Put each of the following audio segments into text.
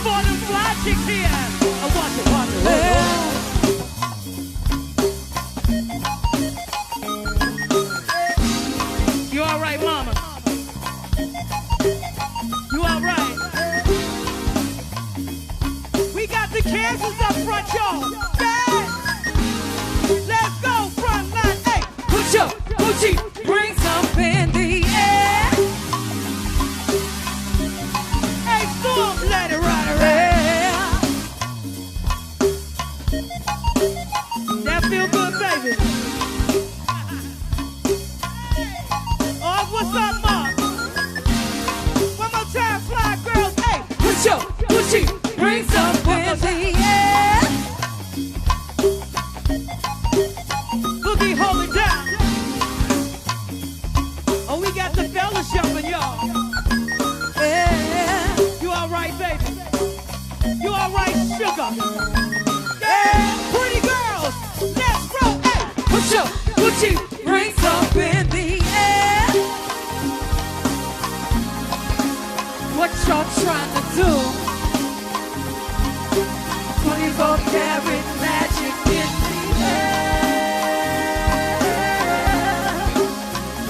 for the fly chicks here. I watch it, watch it. You all right, mama? You all right? We got the Kansas up front, y'all. Yeah. Let's go, front line. Hey, put your Gucci rings up in the air. Hey, storm, let it ride around. That feel good, baby. Oh, what's up, Mark? One more time, fly girls. Hey, put your Gucci rings up in the air. Boogie, hold it down. Oh, we got the fellas jumping, y'all. Yeah. You all right, baby? You all right, sugar? Yeah. Pretty girls, let's roll. Hey, put your Gucci rings up in the air. What y'all trying to do? 24 karat magic in the air.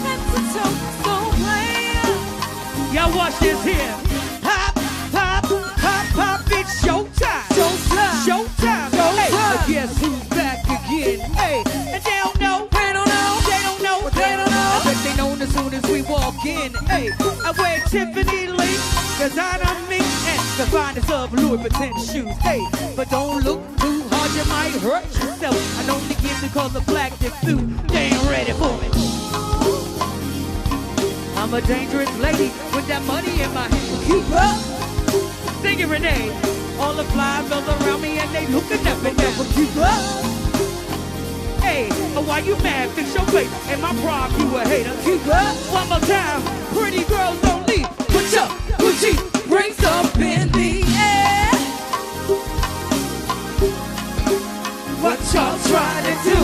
That's a so player. Y'all watch this here. Pop, pop, pop, pop, it's showtime. Showtime. Showtime. Hey, guess who's back again? Hey, and they don't know. They don't know. They don't know. They don't know. I bet they know as soon as we walk in. Hey, I wear Tiffany Lee, designer me, and the finest of Louis Vuitton shoes. Hey, but don't look too hard, you might hurt yourself. I know the gift because of black this suit. They ain't ready for it. I'm a dangerous lady with that money in my hand. Keep up. Sing it, Renee. All the fly girls around me and they looking up and down. Keep up. Hey, why you mad? Fix your face. And my pride, you a hater. Keep up. One more time. Pretty girls don't leave. Put your Gucci rings up in the air. What y'all trying to do?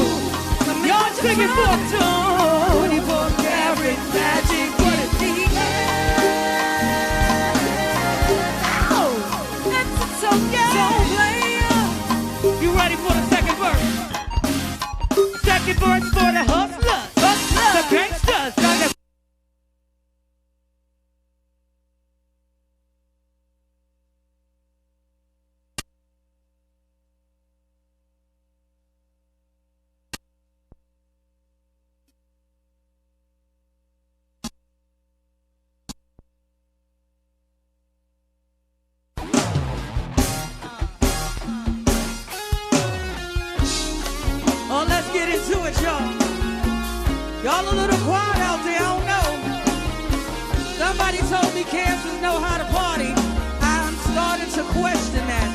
Y'all singing for 24 karat magic in the air. Oh, that's so player. You ready for the second verse? Second verse for the hustlers, the gangsters. Oh, let's get into it, y'all. Y'all a little quiet out there, I don't know. Somebody told me Kansas know how to party. I'm starting to question that.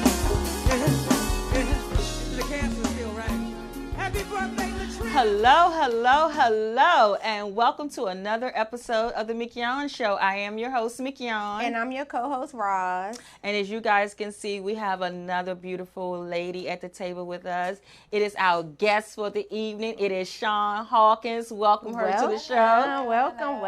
The Kansas still right. Happy birthday, Latrice. Hello, hello, hello, and welcome to another episode of the Mignon Show. I am your host, Mignon. And I'm your co-host, Roz. And as you guys can see, we have another beautiful lady at the table with us. It is our guest for the evening. It is Sean Hawkins. Welcome her to the show. Welcome.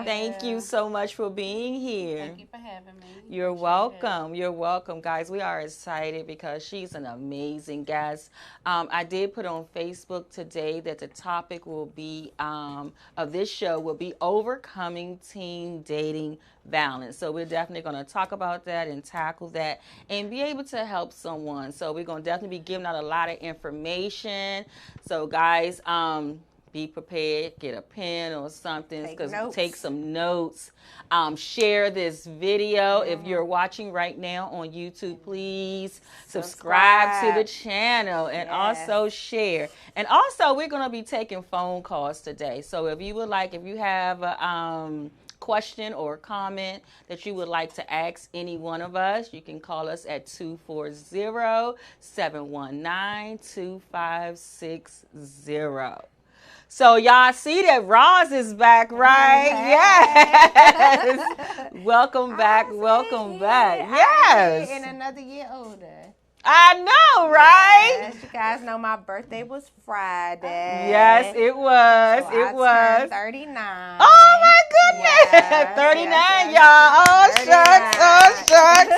Thank you so much for being here. Thank you for having me. You're welcome. You're welcome, guys. We are excited because she's an amazing guest. I did put on Facebook today that the topic will be of this show will be overcoming teen dating violence. So we're definitely going to talk about that and tackle that and be able to help someone. So we're going to definitely be giving out a lot of information. So guys, be prepared, get a pen or something, because take some notes. Share this video. If you're watching right now on YouTube, please subscribe to the channel and also share. And also, we're going to be taking phone calls today. So if you would like, if you have a question or comment that you would like to ask any one of us, you can call us at 240-719-2560. So y'all see that Roz is back, right? Yes. Welcome back. Welcome back. Yes. And another year older. I know, right? Yes, you guys know my birthday was Friday. Yes, it was. So it was. Turned 39. Oh my goodness. Yes, 39, yes, y'all. Oh, 39. shucks. Oh, shucks.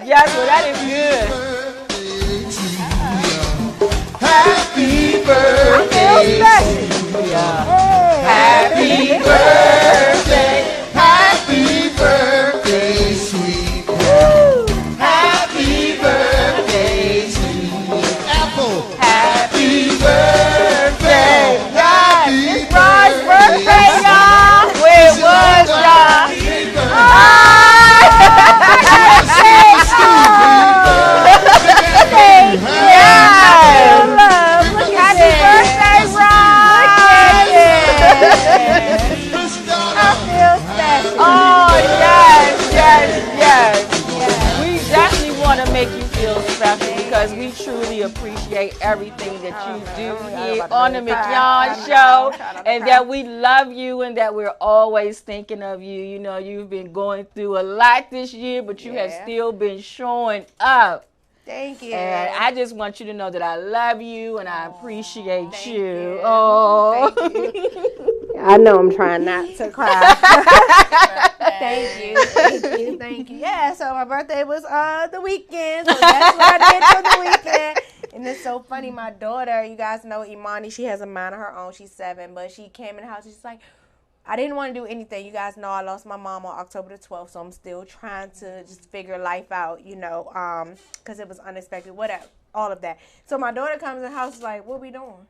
Yes, well, that is good. Happy birthday to you. Happy birthday. Happy birthday, sweet. Happy birthday to you. Apple. Happy birthday. It's Roz's birthday, y'all. Where it was, y'all. Make you feel special because we truly appreciate everything that you do here on the Mignon Show, and that we love you and that we're always thinking of you. You know, you've been going through a lot this year, but you have still been showing up. Thank you. And I just want you to know that I love you and I appreciate you. Thank you. I know I'm trying not to cry. Thank you. Yeah, so my birthday was the weekend, so that's what I did for the weekend. And it's so funny, my daughter, you guys know Imani, she has a mind of her own. She's 7, but she came in the house, she's like, I didn't want to do anything. You guys know I lost my mom on October the 12th, so I'm still trying to just figure life out, you know, because it was unexpected, whatever, all of that. So my daughter comes in the house like, what we doing?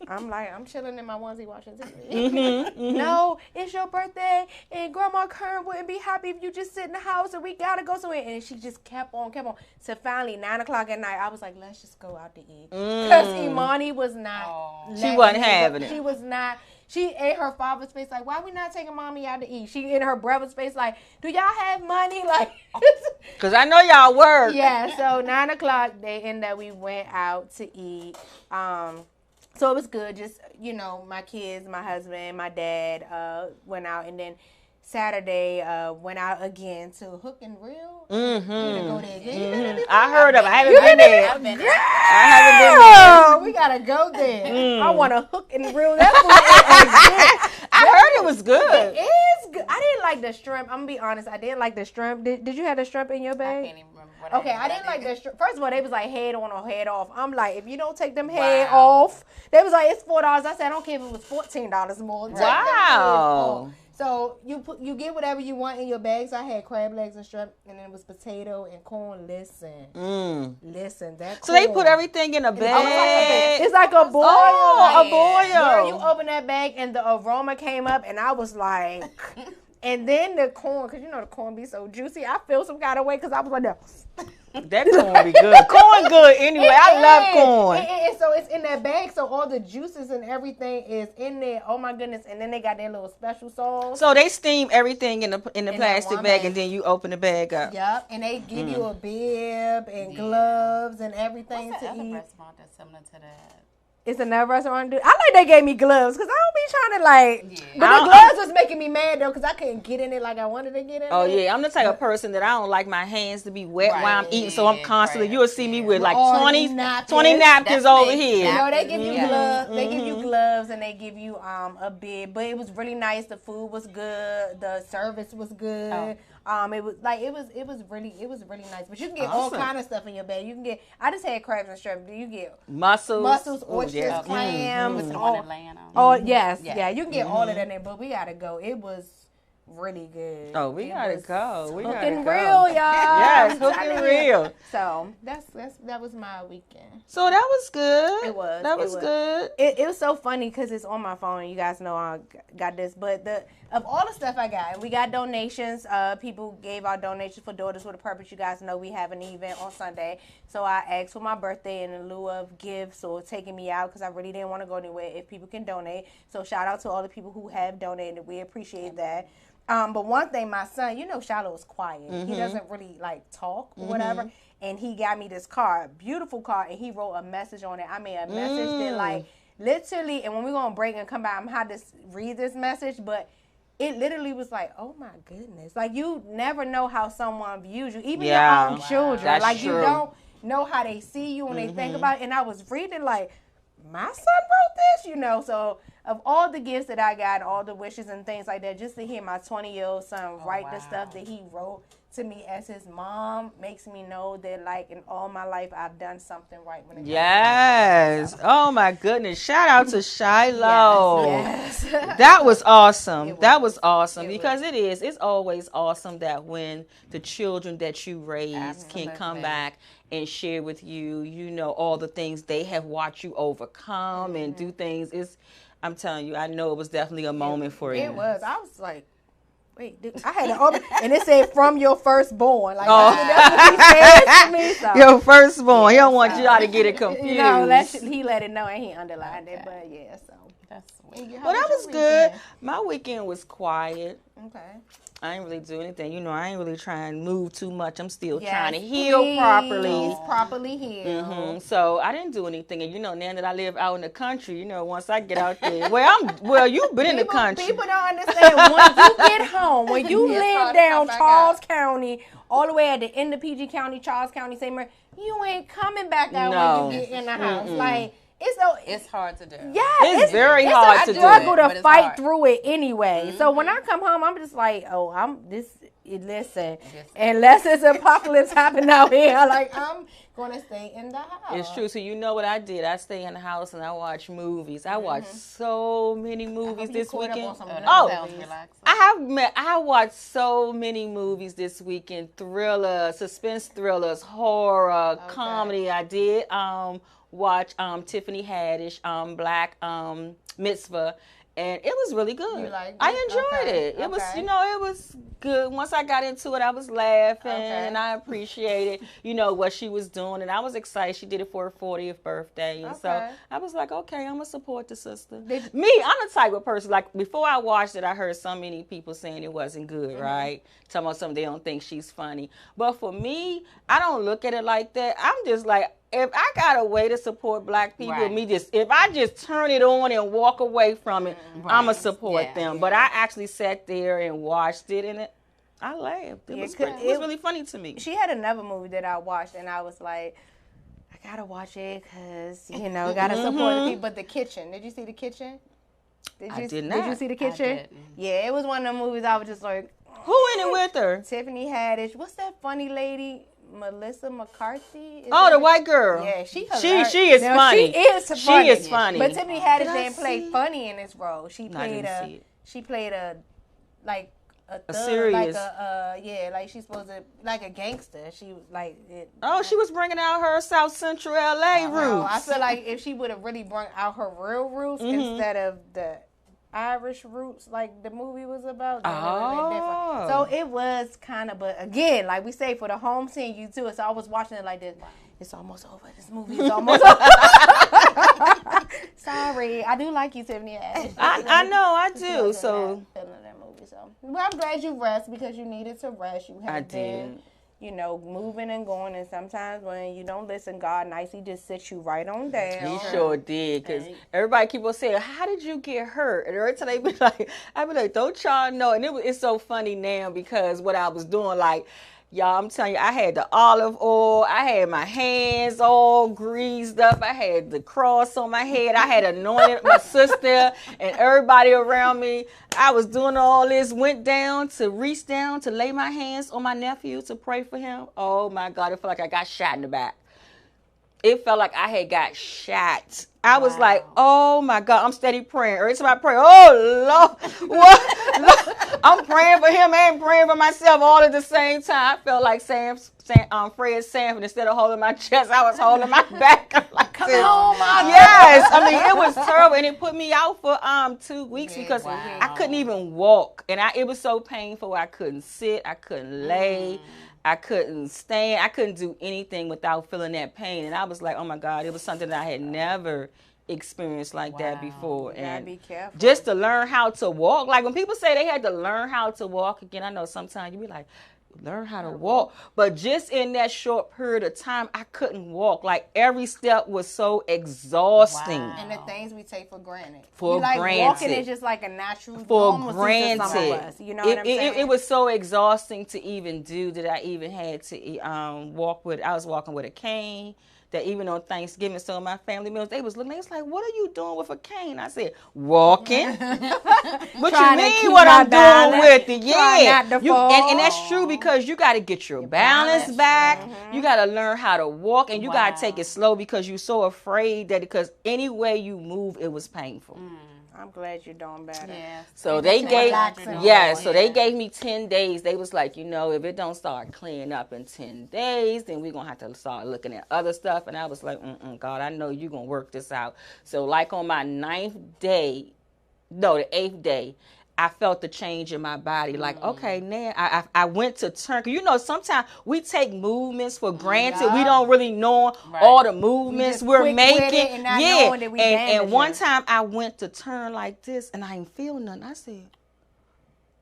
I'm like, I'm chilling in my onesie watching TV. No, it's your birthday, and Grandma Kern wouldn't be happy if you just sit in the house, and we got to go somewhere. And she just kept on. So finally, 9 o'clock at night, I was like, let's just go out to eat. Because Imani was not. She wasn't having it. She was not. She ate her father's face like, why we not taking mommy out to eat? She in her brother's face like, do y'all have money? Like, because I know y'all work. Yeah, so 9 o'clock, we went out to eat. So it was good. Just, you know, my kids, my husband, my dad went out. And then Saturday went out again to Hook and Reel. Mm-hmm. Go there again. I heard of it. I haven't been there. I haven't been there. We got to go there. I want to Hook and Reel. That food is good. I heard it was good. It is good. I didn't like the shrimp. I'm going to be honest. I didn't like the shrimp. Did you have the shrimp in your bag? I can't even remember what I didn't like the shrimp. First of all, they was like head on or head off. I'm like, if you don't take them head off, they was like, it's $4. I said, I don't care if it was $14 more. Wow. So you get whatever you want in your bags. I had crab legs and shrimp, and then it was potato and corn. Listen, that. So they put everything in a bag. It's like a boil. Oh, a boil. Girl, you open that bag, and the aroma came up, and I was like, and then the corn, because you know the corn be so juicy. I feel some kind of way because I was like, no. That corn be good. Corn good anyway. I love corn. And so it's in that bag, so all the juices and everything is in there. Oh my goodness! And then they got their little special sauce. So they steam everything in the plastic bag, and then you open the bag up. Yep, and they give you a bib and gloves and everything What's to the other eat. restaurant that's similar to that? It's another restaurant. I like they gave me gloves because I don't be trying to like. But the gloves was making me mad though because I couldn't get in it like I wanted to get in. Oh yeah, I'm the type of person that I don't like my hands to be wet while I'm eating, so I'm constantly. You'll see me with like 20 napkins over here. You know, they give you gloves. They give you gloves and they give you a bib. But it was really nice. The food was good. The service was good. It was really nice. But you can get all kind of stuff in your bag. You can get. I just had crabs and shrimp. You get mussels, oysters, clams. All Atlanta. Oh yes, yeah. You can get all of that in there. But we gotta go. It was really good. Oh, we gotta go. We gotta go. Hook and Reel, y'all. Yes, Hook and Reel. So that was my weekend. So that was good. It was. That was good. It was so funny because it's on my phone. You guys know I got this, but of all the stuff I got, we got donations. People gave out donations for Daughters with a Purpose. You guys know we have an event on Sunday, so I asked for my birthday in lieu of gifts or taking me out because I really didn't want to go anywhere. If people can donate, so shout out to all the people who have donated. We appreciate that. But one thing, my son, you know, Shiloh is quiet. Mm-hmm. He doesn't really like talk or whatever. And he got me this card, beautiful card, and he wrote a message on it. I mean, a message that like literally, and when we're gonna break and come back, I'm gonna have to read this message, but it literally was like, oh my goodness, like you never know how someone views you, even your own children. That's like true. You don't know how they see you when they think about it. And I was reading like, my son wrote this, you know, so of all the gifts that I got, all the wishes and things like that, just to hear my 20-year-old son write the stuff that he wrote to me as his mom makes me know that, like, in all my life, I've done something right when it comes Yes. Oh, my goodness. Shout out to Shiloh. Yes. That was awesome. That was awesome It because it's always awesome that when the children that you raise can come back and share with you, you know, all the things they have watched you overcome and do things. I'm telling you, I know it was definitely a moment for you. It was. I was like, wait, I had to open, and it said from your firstborn. Like, that's what he said to me. So. Your firstborn. He don't want y'all to get it confused. You know, he let it know, and he underlined it. But yeah, so That's sweet. Well, that was good. My weekend was quiet. Okay. I ain't really do anything. You know, I ain't really trying to move too much. I'm still Yes, trying to heal properly. Properly heal. So I didn't do anything. And you know, now that I live out in the country, you know, once I get out there, well, you've been in the country. People don't understand when you get home, when you live down Charles County, all the way at the end of PG County, Charles County, St. Mary, you ain't coming back out when you get in the house. Like, it's hard to do. Yeah, it's very hard to do. It's a struggle to fight hard. through it anyway. So when I come home, I'm just like, listen, unless it's apocalypse happening out here, like, I'm gonna stay in the house. It's true. So you know what I did? I stay in the house and I watch movies. I watched so many movies this weekend. I have watched so many movies this weekend. Thrillers, suspense thrillers, horror, comedy. I did watch Tiffany Haddish, Black Mitzvah, and it was really good. You liked it? I enjoyed it. It was, you know, it was good. Once I got into it, I was laughing and I appreciated, you know, what she was doing, and I was excited. She did it for her 40th birthday, and so I was like, okay, I'm gonna support the sister. I'm the type of person, like, before I watched it, I heard so many people saying it wasn't good, right? Talking about something they don't think she's funny. But for me, I don't look at it like that. I'm just like, if I got a way to support black people, if I just turn it on and walk away from it, I'ma support them. But I actually sat there and watched it, and I laughed. It was really funny to me. She had another movie that I watched, and I was like, I gotta watch it because, you know, gotta support the people. But The Kitchen, did you see The Kitchen? I did not. Did you see The Kitchen? Yeah, it was one of the movies I was just like, who in it with her? Tiffany Haddish. What's that funny lady? Melissa McCarthy? The white girl. Yeah, she is funny. She is funny. But Tiffany Haddish didn't play funny in this role. She played a like a thug, serious, like she's supposed to, like a gangster. She was like she was bringing out her South Central LA roots. I feel like if she would have really brought out her real roots instead of the Irish roots, like the movie was about, then it would have been different. So it was kind of, but again, like we say, for the home scene, you too. So I was watching it like this. It's almost over. This movie is almost over. Sorry, I do like you, Tiffany. I know, I do. So feeling that movie. So, well, I'm glad you rest because you needed to rest. You have been, you know, moving and going, and sometimes when you don't listen, God nicely just sits you right on down. He sure did, because everybody keep on saying, how did you get hurt? And every time they be like, I be like, don't y'all know? And it's so funny now because what I was doing, like, y'all, I'm telling you, I had the olive oil. I had my hands all greased up. I had the cross on my head. I had anointed my sister and everybody around me. I was doing all this, reached down to lay my hands on my nephew to pray for him. Oh, my God. It felt like I got shot in the back. It felt like I had got shot. I was like, oh, my God, I'm steady praying. Every time I pray, oh, Lord, what? I'm praying for him and praying for myself all at the same time. I felt like Fred Sanford. Instead of holding my chest, I was holding my back. Like, come on, my Yes. I mean, it was terrible, and it put me out for 2 weeks because I couldn't even walk. And it was so painful. I couldn't sit. I couldn't lay. I couldn't stand. I couldn't do anything without feeling that pain. And I was like, oh, my God, it was something that I had never experienced like that before. And be careful. Just to learn how to walk. Like when people say they had to learn how to walk again, I know sometimes you be like, learn how to walk. But just in that short period of time, I couldn't walk. Like every step was so exhausting. And the things we take for granted. Granted. Walking is just like a natural granted. To some of us. You know what I'm saying? It was so exhausting to even do that I even had to walk with. I was walking with a cane that even on Thanksgiving, some of my family members, they was looking, they was like, what are you doing with a cane? I said, walking. What you mean what I'm doing with it? Yeah. And that's true because you got to get your balance back. You got to learn how to walk, and you got to take it slow because you're so afraid that because any way you move, it was painful. I'm glad you're doing better. Yeah. So they gave me 10 days. They was like, if it don't start clearing up in 10 days, then we're going to have to start looking at other stuff. And I was like, God, I know you're going to work this out. So like on my the 8th day, I felt the change in my body. Like, okay, now I went to turn. Sometimes we take movements for granted. We don't really know all the movements we're making. And one time I went to turn like this, and I ain't feel nothing. I said,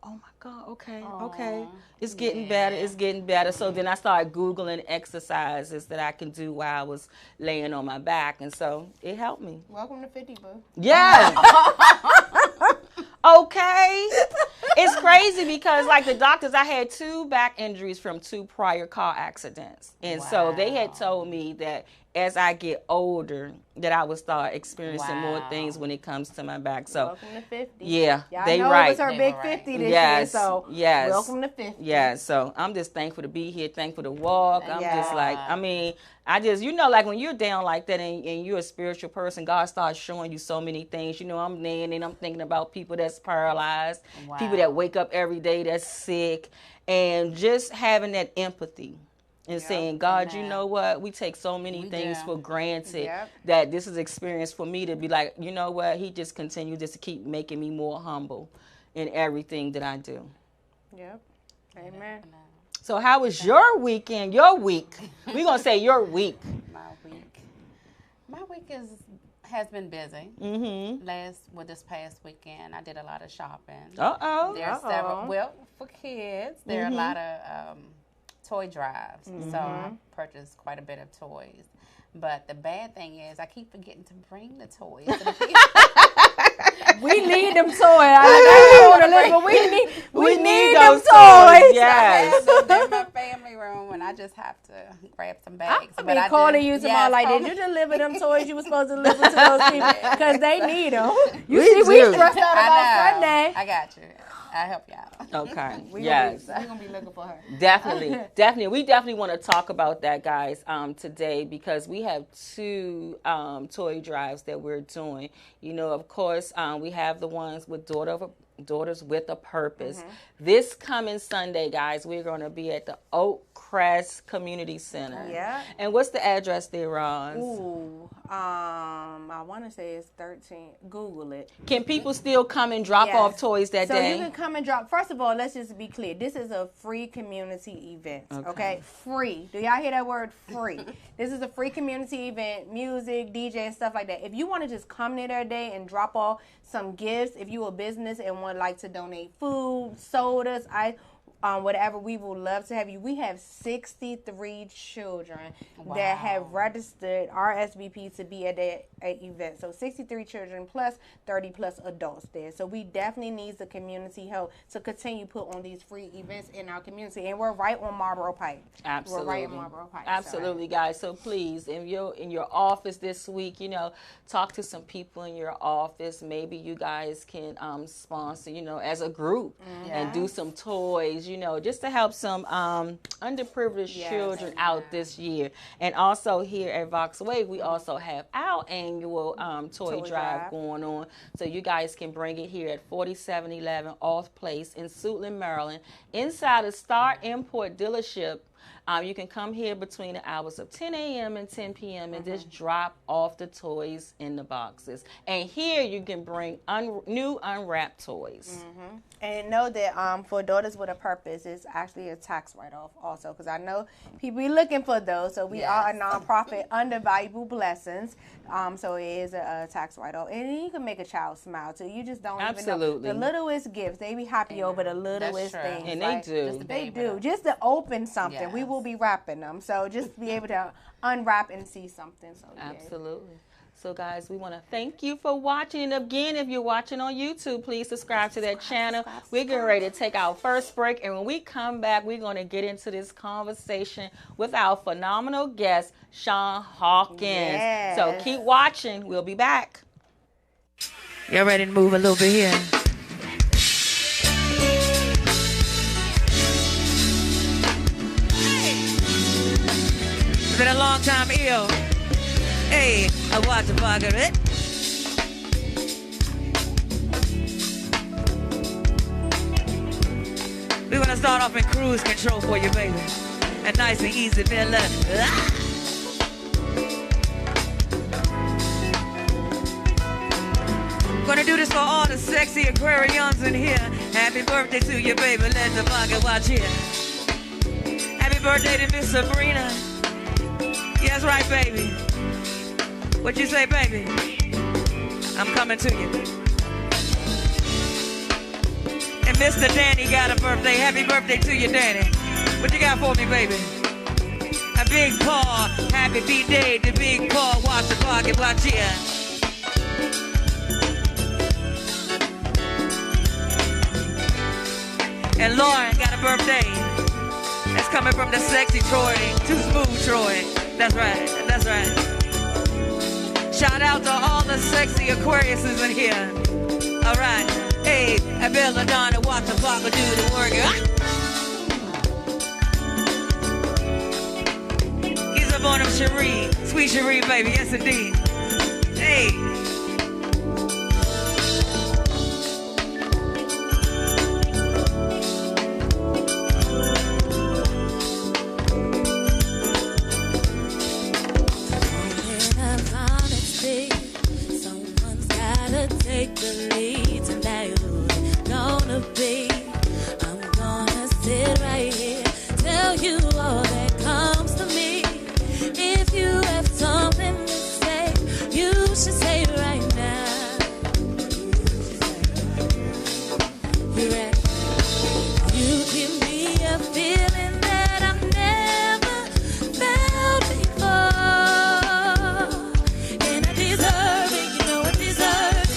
oh my God, okay. It's getting better. It's getting better. So then I started Googling exercises that I can do while I was laying on my back. And so it helped me. Welcome to 50, boo. Yeah. Okay. It's crazy because like the doctors, I had 2 back injuries from 2 prior car accidents. And so they had told me that as I get older, that I would start experiencing more things when it comes to my back. So welcome to 50. Yeah, y'all they know right. It was her big 50 this year, so welcome to 50. Yeah, so I'm just thankful to be here, thankful to walk. I'm just like, like when you're down like that and you're a spiritual person, God starts showing you so many things. I'm laying and I'm thinking about people that's paralyzed, people that wake up every day that's sick, and just having that empathy. And saying, God, you know what? We take so many things for granted that this is experience for me to be like, you know what? He just continues just to keep making me more humble in everything that I do. Yep. Amen. So how was your weekend, your week? We're going to say your week. My week has been busy. This past weekend, I did a lot of shopping. There's several, for kids, there are a lot of toy drives. So I purchased quite a bit of toys. But the bad thing is I keep forgetting to bring the toys. We need them toys. We need those toys. Yes. They're in my family room, and I just have to grab some bags. I've been calling you tomorrow like, did you deliver them toys you were supposed to deliver to those people? Because they need them. We stressed out about Sunday. I got you. I'll help you out. Okay. We're going to be looking for her. Definitely. We definitely want to talk about that, guys, today because we have 2 toy drives that we're doing. Of course, we have the ones with Daughters with a Purpose. This coming Sunday, guys, we're going to be at the Oak Crest Community Center. Yeah. And what's the address there, Roz? I want to say it's 13. Google it. Can people still come and drop off toys that day? So you can come and drop. First of all, let's just be clear. This is a free community event. Okay? Free. Do y'all hear that word? Free. This is a free community event. Music, DJ, and stuff like that. If you want to just come there that day and drop off some gifts, if you're a business and would like to donate food, sodas, whatever, we would love to have you. We have 63 children that have registered RSVP to be at that event. So 63 children plus 30 plus adults there. So we definitely need the community help to continue put on these free events in our community. And we're right on Marlboro Pike. Absolutely. We're right on Marlboro Pike. Absolutely, guys. So please, if you're in your office this week, talk to some people in your office. Maybe you guys can sponsor, as a group and do some toys, just to help some underprivileged children out this year. And also here at Vox Wave, we also have our annual toy drive going on. So you guys can bring it here at 4711 Off Place in Suitland, Maryland, inside a Star Import dealership. You can come here between the hours of 10 a.m. and 10 p.m. and just drop off the toys in the boxes. And here you can bring new unwrapped toys. And know that for Daughters with a Purpose, it's actually a tax write-off also, because I know people be looking for those. So we are a nonprofit under Valuable Blessings. So it is a tax write-off. And you can make a child smile too. You just don't even know. The littlest gifts, they be happy over the littlest things. And they do. They do. Just to open something. We will be wrapping them. So just be able to unwrap and see something. So absolutely. So, guys, we want to thank you for watching. And again, if you're watching on YouTube, please subscribe to that channel. We're getting ready to take our first break. And when we come back, we're going to get into this conversation with our phenomenal guest, Sean Hawkins. Yes. So keep watching. We'll be back. Y'all ready to move a little bit here? It's been a long time ill. Hey, I watch the bug of it. We're gonna start off in cruise control for you, baby. And nice and easy, fella. Gonna do this for all the sexy Aquarians in here. Happy birthday to you, baby. Let the bugger watch here. Happy birthday to Miss Sabrina. Yes, right, baby. What you say, baby? I'm coming to you. And Mr. Danny got a birthday. Happy birthday to you, Danny. What you got for me, baby? A big paw. Happy B-Day to Big Paw. Watch the pocket, watch here. And Lauren got a birthday. That's coming from the sexy Troy. Too smooth, Troy. That's right. That's right. Shout out to all the sexy Aquariuses in here. All right. Hey, I Belladonna, watch the Papa do the work. He's up on him, Cherie. Sweet Cherie, baby. Yes, indeed. Hey. Take the lead tonight. Who it's gonna be? I'm gonna sit right here, tell you all that comes to me. If you have something to say, you should say it right now. You're right. You give me a feeling that I've never felt before, and I deserve it. You know I deserve it.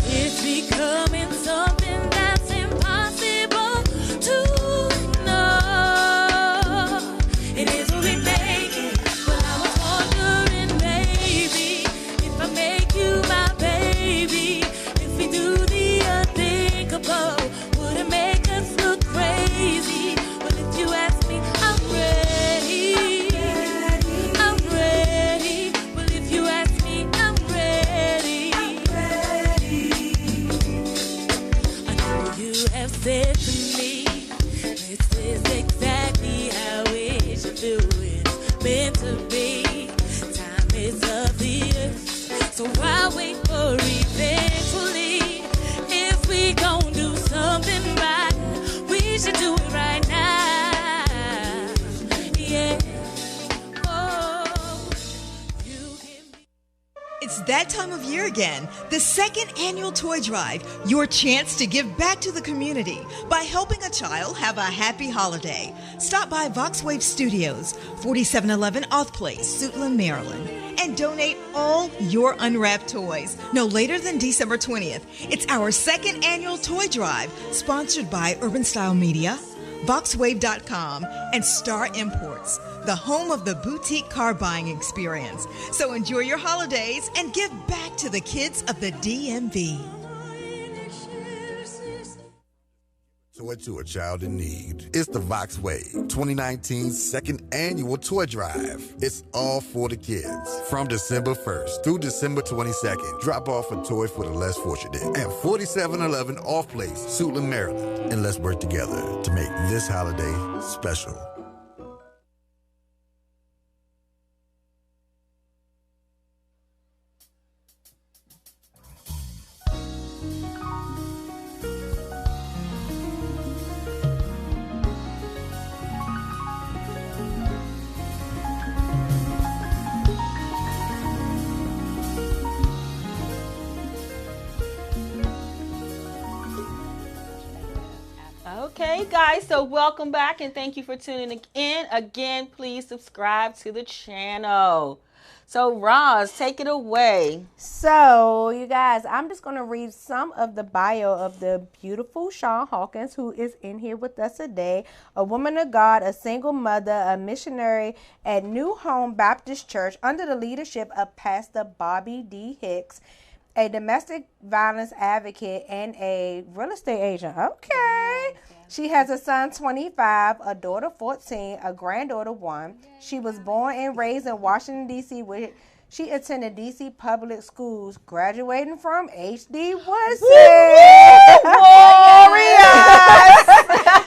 It's becoming something that's impossible to ignore. It is what we make it, but I was wondering, maybe, if I make you my baby, if we do the unthinkable, would it make us look crazy? Well, if you ask me, I'm ready. I'm ready. Well, if you ask me, I'm ready. I know you have said to me, this is exactly how it should do. It's meant to be. Time is of the earth, so why wait for eventually? If we gon' do something right, we should do it right now. Yeah. Oh, you give me. It's that time of year again. The second annual toy drive, your chance to give back to the community by helping a child have a happy holiday. Stop by Voxwave Studios, 4711 Oth Place, Suitland, Maryland, and donate all your unwrapped toys no later than December 20th. It's our second annual toy drive, sponsored by Urban Style Media, Voxwave.com, and Star Imports, the home of the boutique car buying experience. So enjoy your holidays and give back to the kids of the DMV. Toy to a child in need. It's the Voxwave 2019 second annual toy drive. It's all for the kids. From December 1st through December 22nd, drop off a toy for the less fortunate at 4711 Off Place, Suitland, Maryland. And let's work together to make this holiday special. Okay, guys, so welcome back and thank you for tuning in. Again, please subscribe to the channel. So, Roz, take it away. So, you guys, I'm just going to read some of the bio of the beautiful Shawn Hawkins, who is in here with us today. A woman of God, a single mother, a missionary at New Home Baptist Church under the leadership of Pastor Bobby D. Hicks, a domestic violence advocate, and a real estate agent. Okay. She has a son, 25, a daughter, 14, a granddaughter, 1. She was born and raised in Washington, D.C., where she attended D.C. public schools, graduating from HD Woodson.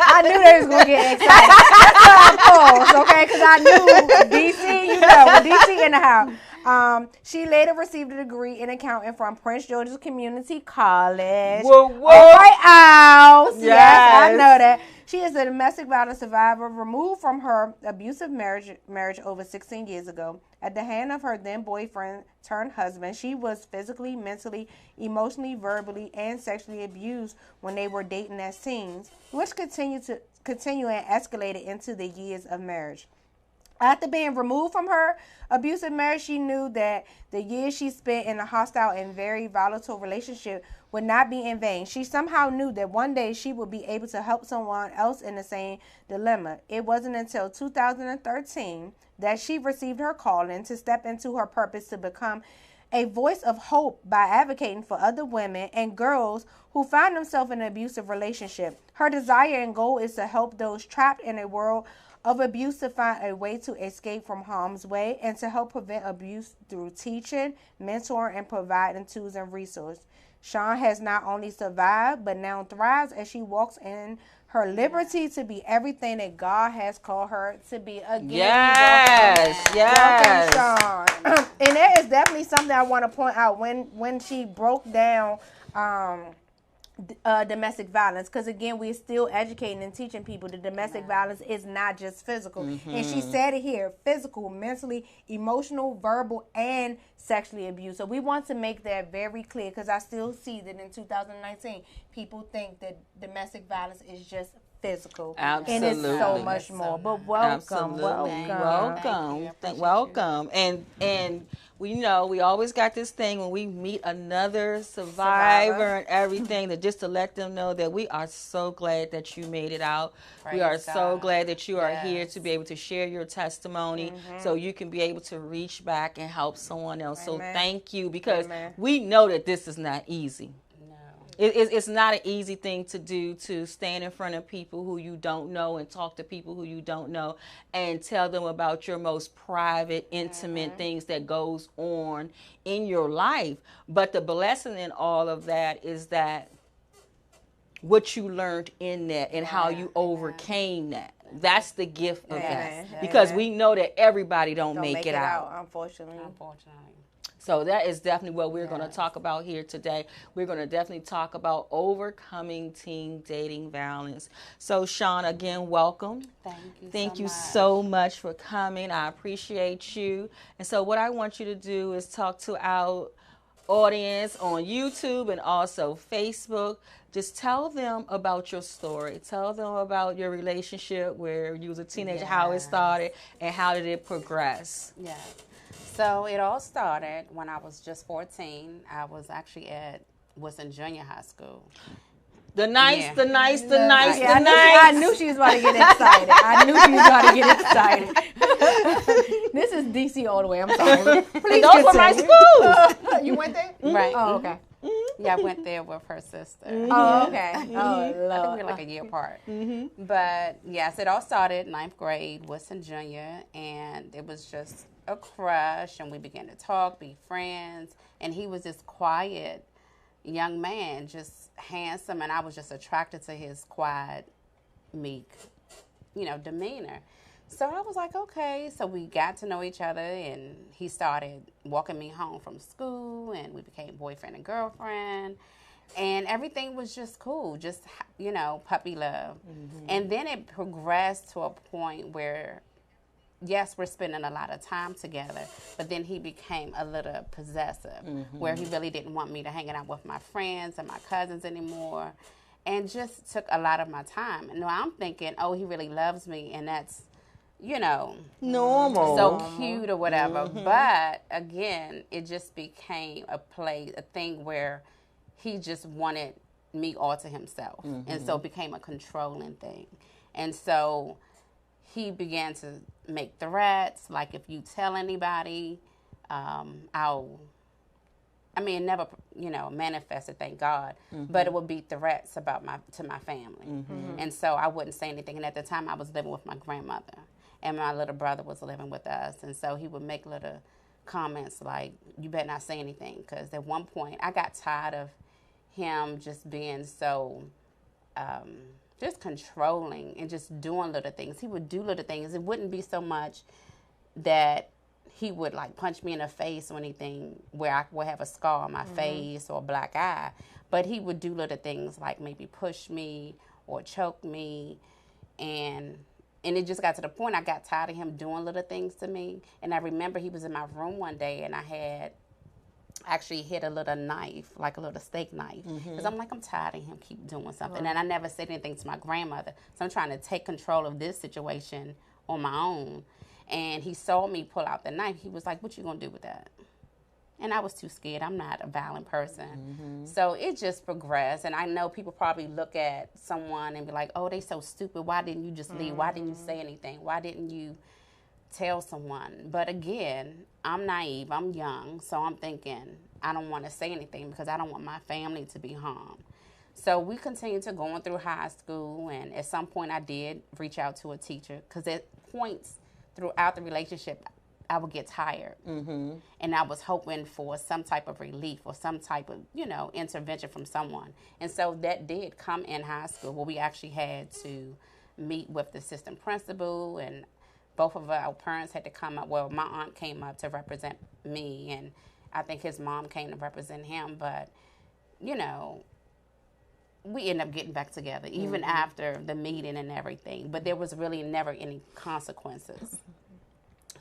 I knew they was going to get excited. That's why I paused, okay? Because I knew D.C., you know, D.C. in the house. She later received a degree in accounting from Prince George's Community College. Whoa, whoa. All right, Al. Yes, I know that. She is a domestic violence survivor removed from her abusive marriage over 16 years ago. At the hand of her then boyfriend turned husband, she was physically, mentally, emotionally, verbally, and sexually abused when they were dating as teens, which continued and escalated into the years of marriage. After being removed from her abusive marriage, she knew that the years she spent in a hostile and very volatile relationship would not be in vain. She somehow knew that one day she would be able to help someone else in the same dilemma. It wasn't until 2013 that she received her calling to step into her purpose to become a voice of hope by advocating for other women and girls who find themselves in an abusive relationship. Her desire and goal is to help those trapped in a world of abuse to find a way to escape from harm's way and to help prevent abuse through teaching, mentoring, and providing tools and resources. Shawn has not only survived, but now thrives as she walks in her liberty to be everything that God has called her to be. Again, Yes. Shawn. And that is definitely something I want to point out when she broke down domestic violence, because again, we're still educating and teaching people that domestic violence is not just physical. And she said it here: physical, mentally, emotional, verbal, and sexually abused. So we want to make that very clear, because I still see that in 2019 people think that domestic violence is just physical. Absolutely. And it's so much more. But welcome. And we know we always got this thing when we meet another survivor and everything, that just to let them know that we are so glad that you made it out. We are so glad that you are here to be able to share your testimony so you can be able to reach back and help someone else. So thank you, because we know that this is not easy. It's not an easy thing to do, to stand in front of people who you don't know and talk to people who you don't know and tell them about your most private, intimate things that goes on in your life. But the blessing in all of that is that what you learned in that and how you overcame that. That's the gift of that. Because we know that everybody don't make it out. Unfortunately. So that is definitely what we're going to talk about here today. We're going to definitely talk about overcoming teen dating violence. So, Shawn, again, welcome. Thank you so much for coming. I appreciate you. And so what I want you to do is talk to our audience on YouTube and also Facebook. Just tell them about your story. Tell them about your relationship where you was a teenager, how it started, and how did it progress. So it all started when I was just 14. I was actually at Woodson Junior High School. The nice. I knew she was about to get excited. This is DC all the way. I'm sorry. Please, those were my schools. You went there? Right. Oh, okay. Yeah, I went there with her sister. Oh, okay. Oh, I think we Lord. were like a year apart. But yes, it all started 9th grade, Woodson Junior, and it was just a crush, and we began to talk, be friends, and he was this quiet young man, just handsome, and I was just attracted to his quiet, meek, demeanor. So I was like, okay. So we got to know each other, and he started walking me home from school, and we became boyfriend and girlfriend, and everything was just cool, just, puppy love. And then it progressed to a point where, yes, we're spending a lot of time together, but then he became a little possessive, where he really didn't want me to hang out with my friends and my cousins anymore, and just took a lot of my time. And now I'm thinking, oh, he really loves me, and that's normal, so cute or whatever. But again, it just became a thing where he just wanted me all to himself. And so it became a controlling thing. And so he began to make threats, like, if you tell anybody, it never, manifested, thank God, but it would be threats to my family. And so I wouldn't say anything. And at the time I was living with my grandmother, and my little brother was living with us. And so he would make little comments like, you better not say anything. Because at one point I got tired of him just being so just controlling and just doing little things. He would do little things. It wouldn't be so much that he would like punch me in the face or anything where I would have a scar on my face or a black eye. But he would do little things like maybe push me or choke me. And it just got to the point I got tired of him doing little things to me. And I remember he was in my room one day, and I had actually hit a little knife, like a little steak knife. Because I'm like, I'm tired of him keep doing something. And I never said anything to my grandmother. So I'm trying to take control of this situation on my own. And he saw me pull out the knife. He was like, what you going to do with that? And I was too scared. I'm not a violent person. So it just progressed. And I know people probably look at someone and be like, oh, they so stupid. Why didn't you just leave? Why didn't you say anything? Why didn't you tell someone? But again, I'm naive. I'm young. So I'm thinking, I don't want to say anything because I don't want my family to be harmed. So we continued to going through high school. And at some point I did reach out to a teacher, because at points throughout the relationship, I would get tired. And I was hoping for some type of relief or some type of, intervention from someone. And so that did come in high school, where we actually had to meet with the assistant principal, and both of our parents had to come up. Well, my aunt came up to represent me, and I think his mom came to represent him. But, we ended up getting back together, even after the meeting and everything. But there was really never any consequences.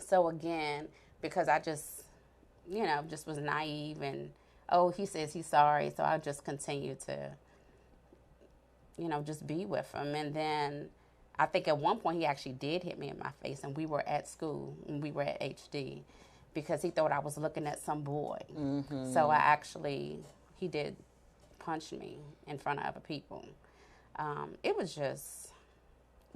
So again, because I just, just was naive, and, he says he's sorry, so I just continued to, just be with him. And then I think at one point he actually did hit me in my face, and we were at school, and we were at HD, because he thought I was looking at some boy. So he did punch me in front of other people. It was just,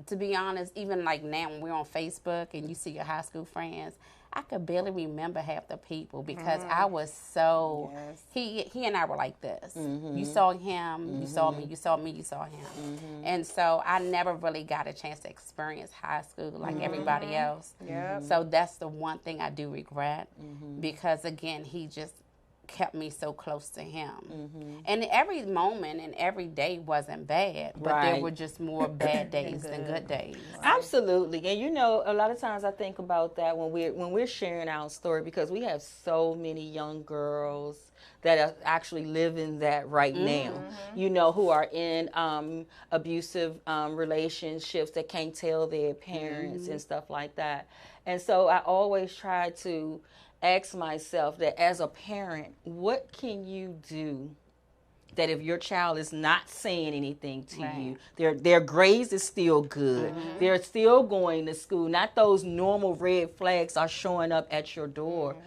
to be honest, even like now when we're on Facebook and you see your high school friends, I could barely remember half the people, because I was so, he and I were like this. You saw him, you saw me, you saw me, you saw him. And so I never really got a chance to experience high school like everybody else. So that's the one thing I do regret, because again, he just kept me so close to him. And every moment and every day wasn't bad, but there were just more bad days than good days. Absolutely. And a lot of times I think about that when we're sharing our story, because we have so many young girls that are actually living that right now, who are in abusive relationships that can't tell their parents and stuff like that. And so I always try to ask myself that, as a parent, what can you do that if your child is not saying anything to you, their grades is still good, they're still going to school, not those normal red flags are showing up at your door.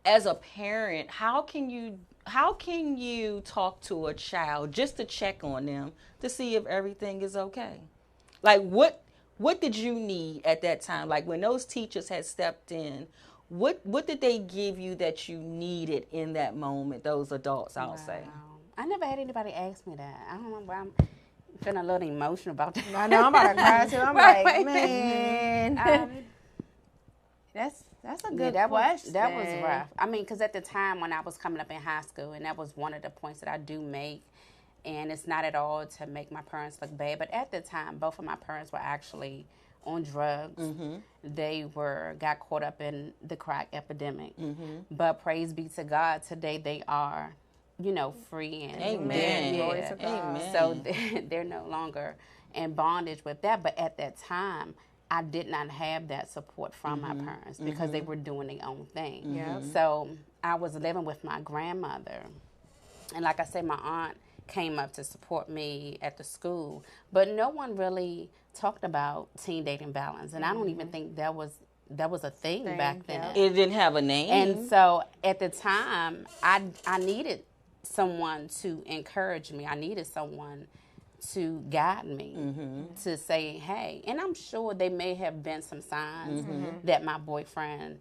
As a parent, how can you talk to a child just to check on them to see if everything is okay? Like, what did you need at that time? Like, when those teachers had stepped in, what did they give you that you needed in that moment, those adults, I'll say? I never had anybody ask me that. I don't know why I'm feeling a little emotional about that. I know, I'm about to cry too. I'm like, man. That's a good question. That was rough. I mean, because at the time when I was coming up in high school, and that was one of the points that I do make, and it's not at all to make my parents look bad, but at the time, both of my parents were actually on drugs. They got caught up in the crack epidemic. But praise be to God, today they are, free and Amen. Amen. So they're no longer in bondage with that. But at that time, I did not have that support from my parents, because they were doing their own thing. So I was living with my grandmother. And like I said, my aunt came up to support me at the school. But no one really talked about teen dating violence. And I don't even think that was a thing back then. It didn't have a name. And so at the time, I needed someone to encourage me. I needed someone to guide me, to say, hey. And I'm sure there may have been some signs that my boyfriend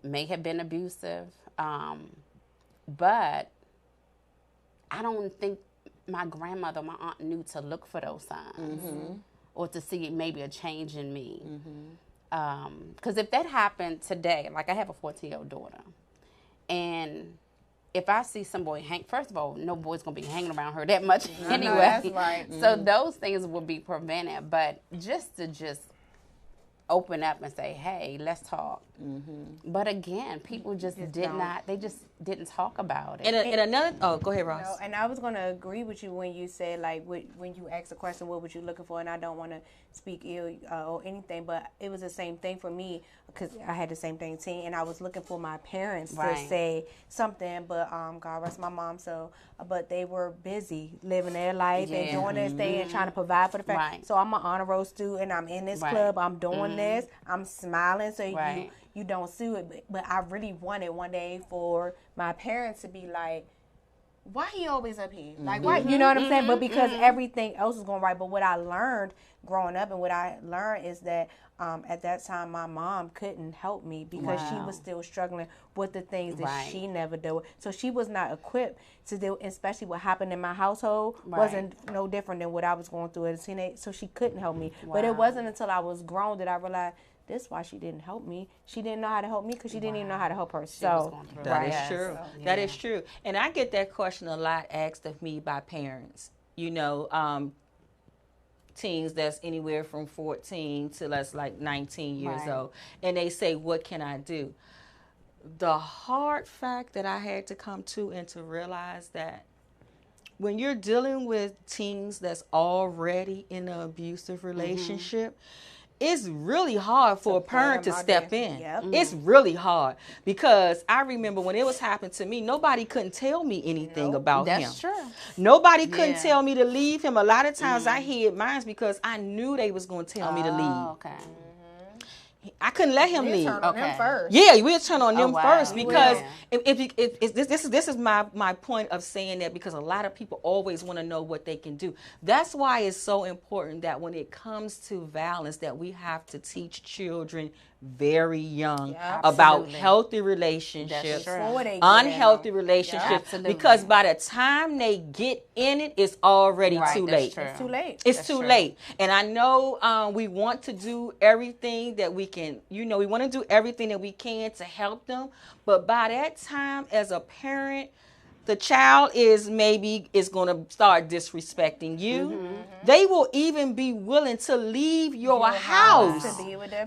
may have been abusive. But I don't think my grandmother, my aunt knew to look for those signs or to see maybe a change in me. Because if that happened today, like I have a 14-year-old daughter, and if I see some boy first of all, no boy's going to be hanging around her that much anyway. That's right. So those things will be prevented. But just to open up and say, hey, let's talk. But again, people just didn't talk about it. And another, go ahead, Roz. And I was going to agree with you when you said, like, when you asked the question, what were you looking for? And I don't want to speak ill or anything, but it was the same thing for me because I had the same thing, teen, and I was looking for my parents to say something, but God rest my mom, but they were busy living their life and doing this thing and trying to provide for the family. So I'm an honor roll student, I'm in this club, I'm doing this, I'm smiling, so you don't see it, but I really wanted one day for my parents to be like, why he always up here? Like, why? You know what I'm saying? But because everything else is going right. But what I learned growing up and what I learned is that at that time, my mom couldn't help me because she was still struggling with the things that she never did. So she was not equipped to do, especially what happened in my household wasn't no different than what I was going through as a teenager. So she couldn't help me. But it wasn't until I was grown that I realized, this is why she didn't help me. She didn't know how to help me because she didn't even know how to help herself. That is true. So, That is true. And I get that question a lot asked of me by parents. You know, teens that's anywhere from 14 to that's like 19 years old. And they say, what can I do? The hard fact that I had to come to and to realize that when you're dealing with teens that's already in an abusive relationship, it's really hard for a parent to step in. It's really hard because I remember when it was happening to me, nobody couldn't tell me anything about him. That's true. Nobody couldn't tell me to leave him. A lot of times I hid mine because I knew they was going to tell me to leave. Okay. I couldn't let him leave. Turn on him first. Yeah, we'll turn on them first because if this is my point of saying that because a lot of people always want to know what they can do. That's why it's so important that when it comes to violence that we have to teach children very young about healthy relationships, unhealthy relationships, because by the time they get in it, it's already too late. It's too late. It's too late. And I know we want to do everything that we can, we want to do everything that we can to help them. But by that time, as a parent, the child is going to start disrespecting you. They will even be willing to leave your house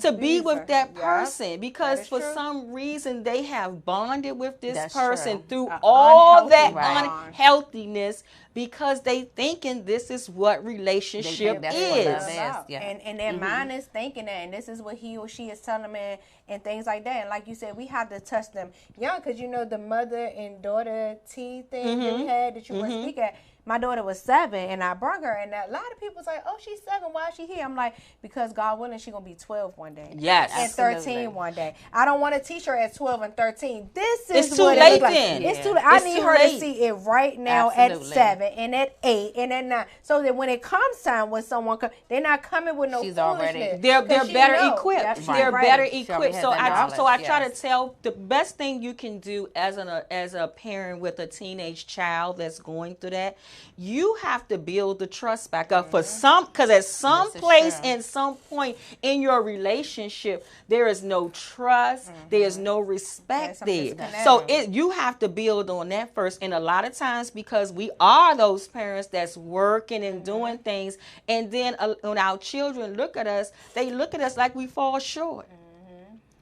to be with that person because for some reason they have bonded with this person through all that unhealthiness because they thinking this is what relationship is. And their mind is thinking that, and this is what he or she is telling them and things like that. And like you said, we have to touch them young because the mother and daughter tea thing that we had that you were speaking at. My daughter was 7, and I brought her, and a lot of people was like, "Oh, she's 7. Why is she here?" I'm like, because God willing, she's gonna be 12 one day. Yes, and 13 one day. I don't want to teach her at 12 and 13. This is it's too what late. It then it's too late. I need her to see it right now at 7 and at 8 and at 9, so that when it comes time when someone comes, they're not coming with no. She's foolishness. already. They're better equipped. Yep, they're better equipped. So I try to tell the best thing you can do as a parent with a teenage child that's going through that, you have to build the trust back up because at some place and some point in your relationship there is no trust, there is no respect there. So you have to build on that first. And a lot of times because we are those parents that's working and doing things, and then when our children look at us, they look at us like we fall short.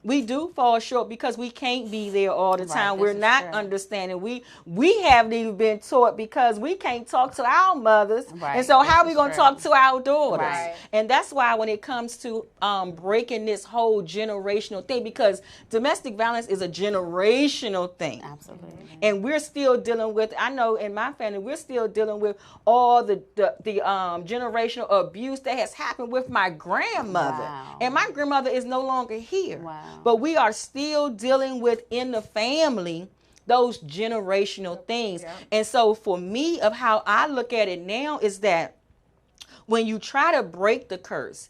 We do fall short because we can't be there all the time. We're not true. understanding. We haven't even been taught because we can't talk to our mothers. Right. And so how are we This is going to true. talk to our daughters? Right. And that's why when it comes to breaking this whole generational thing, because domestic violence is a generational thing. Absolutely. And we're still dealing with, I know in my family, we're still dealing with all the generational abuse that has happened with my grandmother. Wow. And my grandmother is no longer here. Wow. But we are still dealing with in the family those generational things. Yeah. And so for me, of how I look at it now is that when you try to break the curse,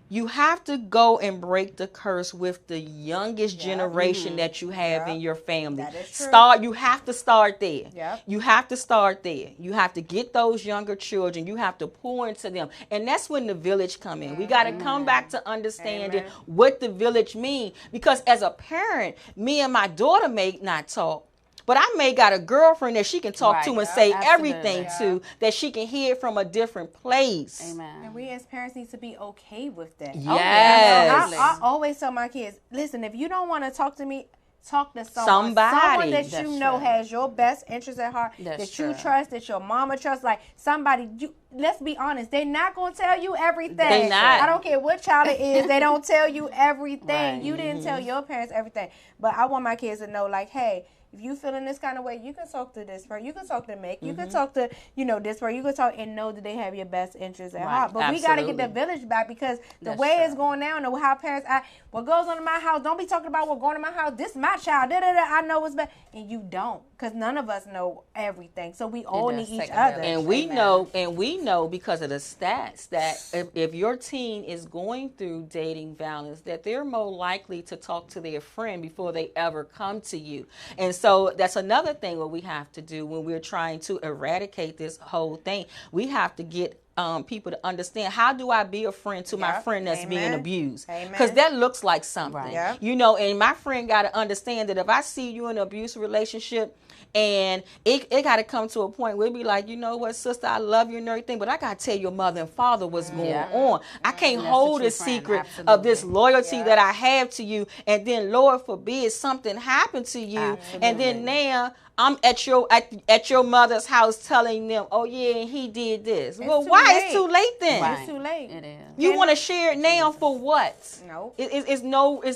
you have to go and break the curse with the youngest generation that you have in your family. That is true. You have to start there. Yep. You have to start there. You have to get those younger children. You have to pour into them. And that's when the village come in. We got to come back to understanding what the village mean. Because as a parent, me and my daughter may not talk, but I may got a girlfriend that she can talk to and say everything to, that she can hear from a different place. Amen. And we as parents need to be okay with that. Yes. I always tell my kids, listen, if you don't want to talk to me, talk to someone Somebody. that That's you know true. has your best interest at heart, That's that true. you trust, that your mama trusts, like somebody. Let's be honest, they're not gonna tell you everything. They not. I don't care what child it is, they don't tell you everything. Right. You didn't tell your parents everything. But I want my kids to know, like, hey, if you feeling this kind of way, you can talk to this person. You can talk to Mick. You can talk to, this person. You can talk and know that they have your best interests at heart. But we got to get the village back because the That's way true. it's going now and how parents act, what goes on in my house, don't be talking about what going on in my house. This is my child. I know what's best. And you don't, because none of us know everything. So we all does need take each a other. village. And we know because of the stats that if your teen is going through dating violence, that they're more likely to talk to their friend before they ever come to you. And so that's another thing what we have to do when we're trying to eradicate this whole thing. We have to get people to understand, how do I be a friend to my friend that's being abused? Because that looks like something. Right. Yep. And my friend got to understand that if I see you in an abusive relationship, and it got to come to a point where it be like, you know what, sister, I love you and everything, but I got to tell your mother and father what's going on. I can't That's hold the a true friend. secret of this Absolutely. loyalty that I have to you, and then, Lord forbid, something happened to you, and then now I'm at your mother's house telling them, oh yeah, and he did this. Well, too why late. it's too late then? Right. It's too late. It is. You want to share it now for what? No. It's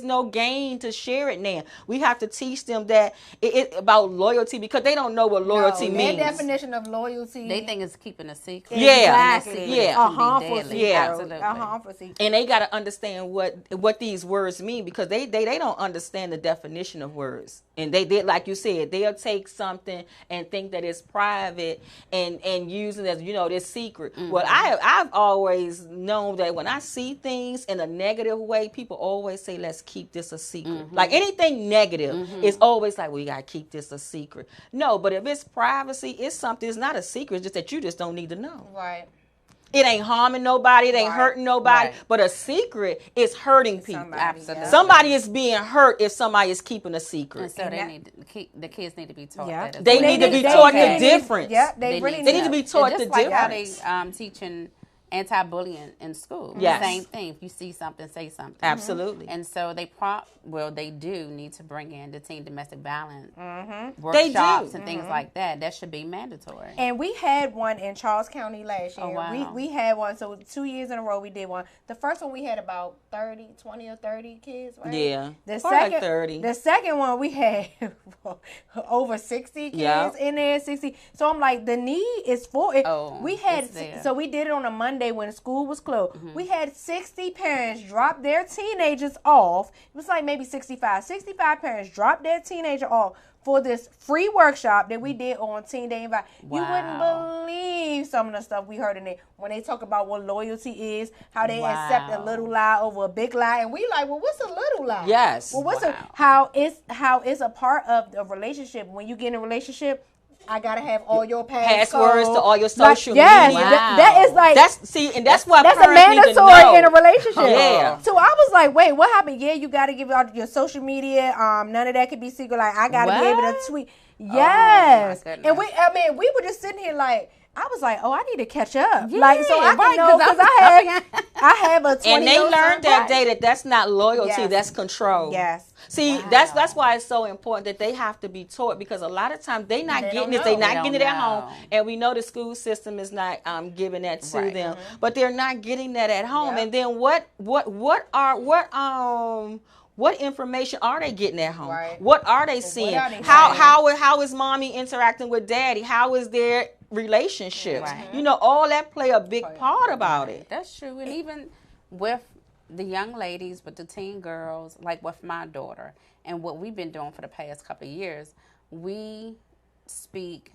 no gain to share it now. We have to teach them that it about loyalty, because they don't know what loyalty Their means. definition of loyalty. They think it's keeping a secret. Yeah. Exactly. Yeah. A harmful Can be secret. deadly. Yeah. Absolutely. A harmful secret. And they got to understand what these words mean, because they don't understand the definition of words. And they did, like you said, they'll take something and think that it's private and use it as, this secret. Well, I've always known that when I see things in a negative way, people always say, let's keep this a secret. Like anything negative is always like, we got to keep this a secret. No, but if it's privacy, it's something, it's not a secret, it's just that you just don't need to know. Right. It ain't harming nobody. It ain't hurting nobody. Right. But a secret is hurting people. Somebody, Absolutely. Somebody is being hurt if somebody is keeping a And secret. so the kids need to be taught Yeah. that as They well. need to be taught the difference. Yeah, they really They need to be taught just the like difference. how they teaching anti-bullying in school. Yes. Same thing. If you see something, say something. Absolutely. And so they do need to bring in the teen domestic violence They workshops do. and things like that. That should be mandatory. And we had one in Charles County last year. Oh, wow. We had one. So 2 years in a row we did one. The first one we had about 20 or 30 kids, right? Yeah. The Probably second, like 30. The second one we had over 60 kids Yeah. in there, 60. So I'm like, the need is for it. Oh, we had, it's there. so we did it on a Monday when school was closed. We had 60 parents drop their teenagers off. It was like maybe 65 parents dropped their teenager off for this free workshop that we did on Teen Day Invite. You wouldn't believe some of the stuff we heard in there when they talk about what loyalty is, how they accept a little lie over a big lie, and we like, well, what's a little lie? Yes. Well, how it's a part of the relationship. When you get in a relationship, I gotta have all your Passwords codes. to all your social yes, media. that is like that's what that's a parents need to mandatory know. in a relationship. Yeah. So I was like, wait, what happened? Yeah, you gotta give out your social media. None of that could be secret. Like I gotta be able to tweet. Yes. goodness. And we were just sitting here like, I was like, oh, I need to catch up. Yeah, like, so I right, can know, because I have a 20 And they learned that day that that's not loyalty, that's control. Yes. See, that's why it's so important that they have to be taught, because a lot of times they not getting it. They're not getting it at home, and we know the school system is not giving that to them, but they're not getting that at home. And then what information are they getting at home? Right. What are they seeing? How is mommy interacting with daddy? How is their relationships? Right. You know, all that play a big part about it. That's true. And even with the young ladies, with the teen girls, like with my daughter, and what we've been doing for the past couple of years, we speak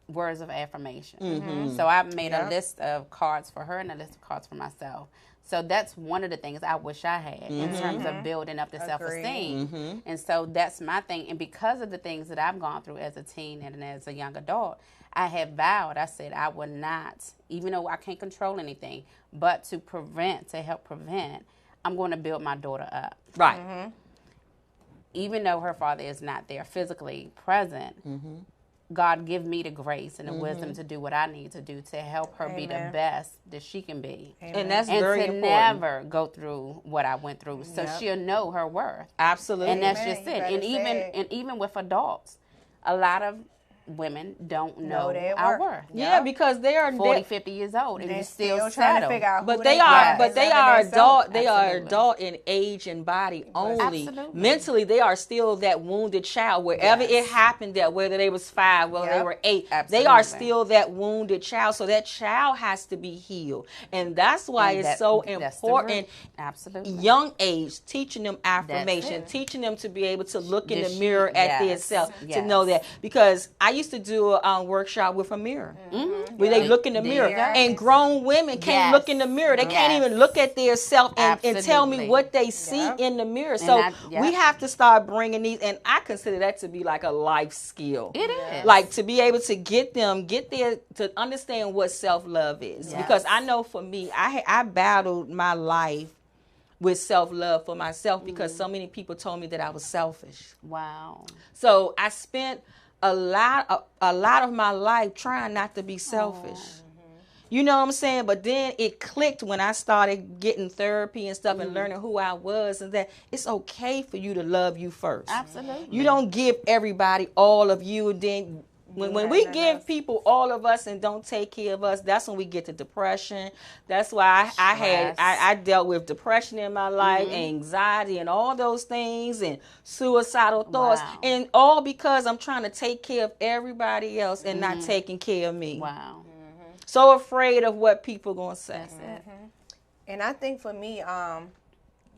words of affirmation. Mm-hmm. So I made a list of cards for her and a list of cards for myself. So that's one of the things I wish I had in terms of building up the self-esteem. And so that's my thing. And because of the things that I've gone through as a teen and as a young adult, I have vowed, I said I would not, even though I can't control anything, but to help prevent, I'm going to build my daughter up. Right. Even though her father is not there physically present, God give me the grace and the wisdom to do what I need to do to help her be the best that she can be. And that's very important. And to never go through what I went through, so she'll know her worth. Absolutely. And that's just it. And even with adults, a lot of women don't know our worth. Yeah, because they are 40, 50 years old and you still trying to figure out but they are adult. They are adult in age and body only. Absolutely. Mentally, they are still that wounded child. Wherever it happened, that whether they was 5, whether they were 8, they are still that wounded child. So that child has to be healed, and that's why it's so important. Absolutely, young age, teaching them affirmation, teaching them to be able to look in the mirror at themselves, to know that, because I used to do a workshop with a mirror where they look in the mirror, and grown women can't look in the mirror. They can't even look at their self and tell me what they see in the mirror. So we have to start bringing these, and I consider that to be like a life skill. It is. Like to be able to get there to understand what self-love is. Because I know for me, I battled my life with self-love for myself because so many people told me that I was selfish. Wow. So I spent a lot of my life trying not to be selfish. You know what I'm saying? But then it clicked when I started getting therapy and stuff and learning who I was, and that it's okay for you to love you first. Absolutely. You don't give everybody all of you, and then when we give people all of us and don't take care of us, that's when we get to depression. That's why I dealt with depression in my life, anxiety and all those things, and suicidal thoughts, and all because I'm trying to take care of everybody else and not taking care of me. Wow. So afraid of what people gonna say. That's it. And I think for me,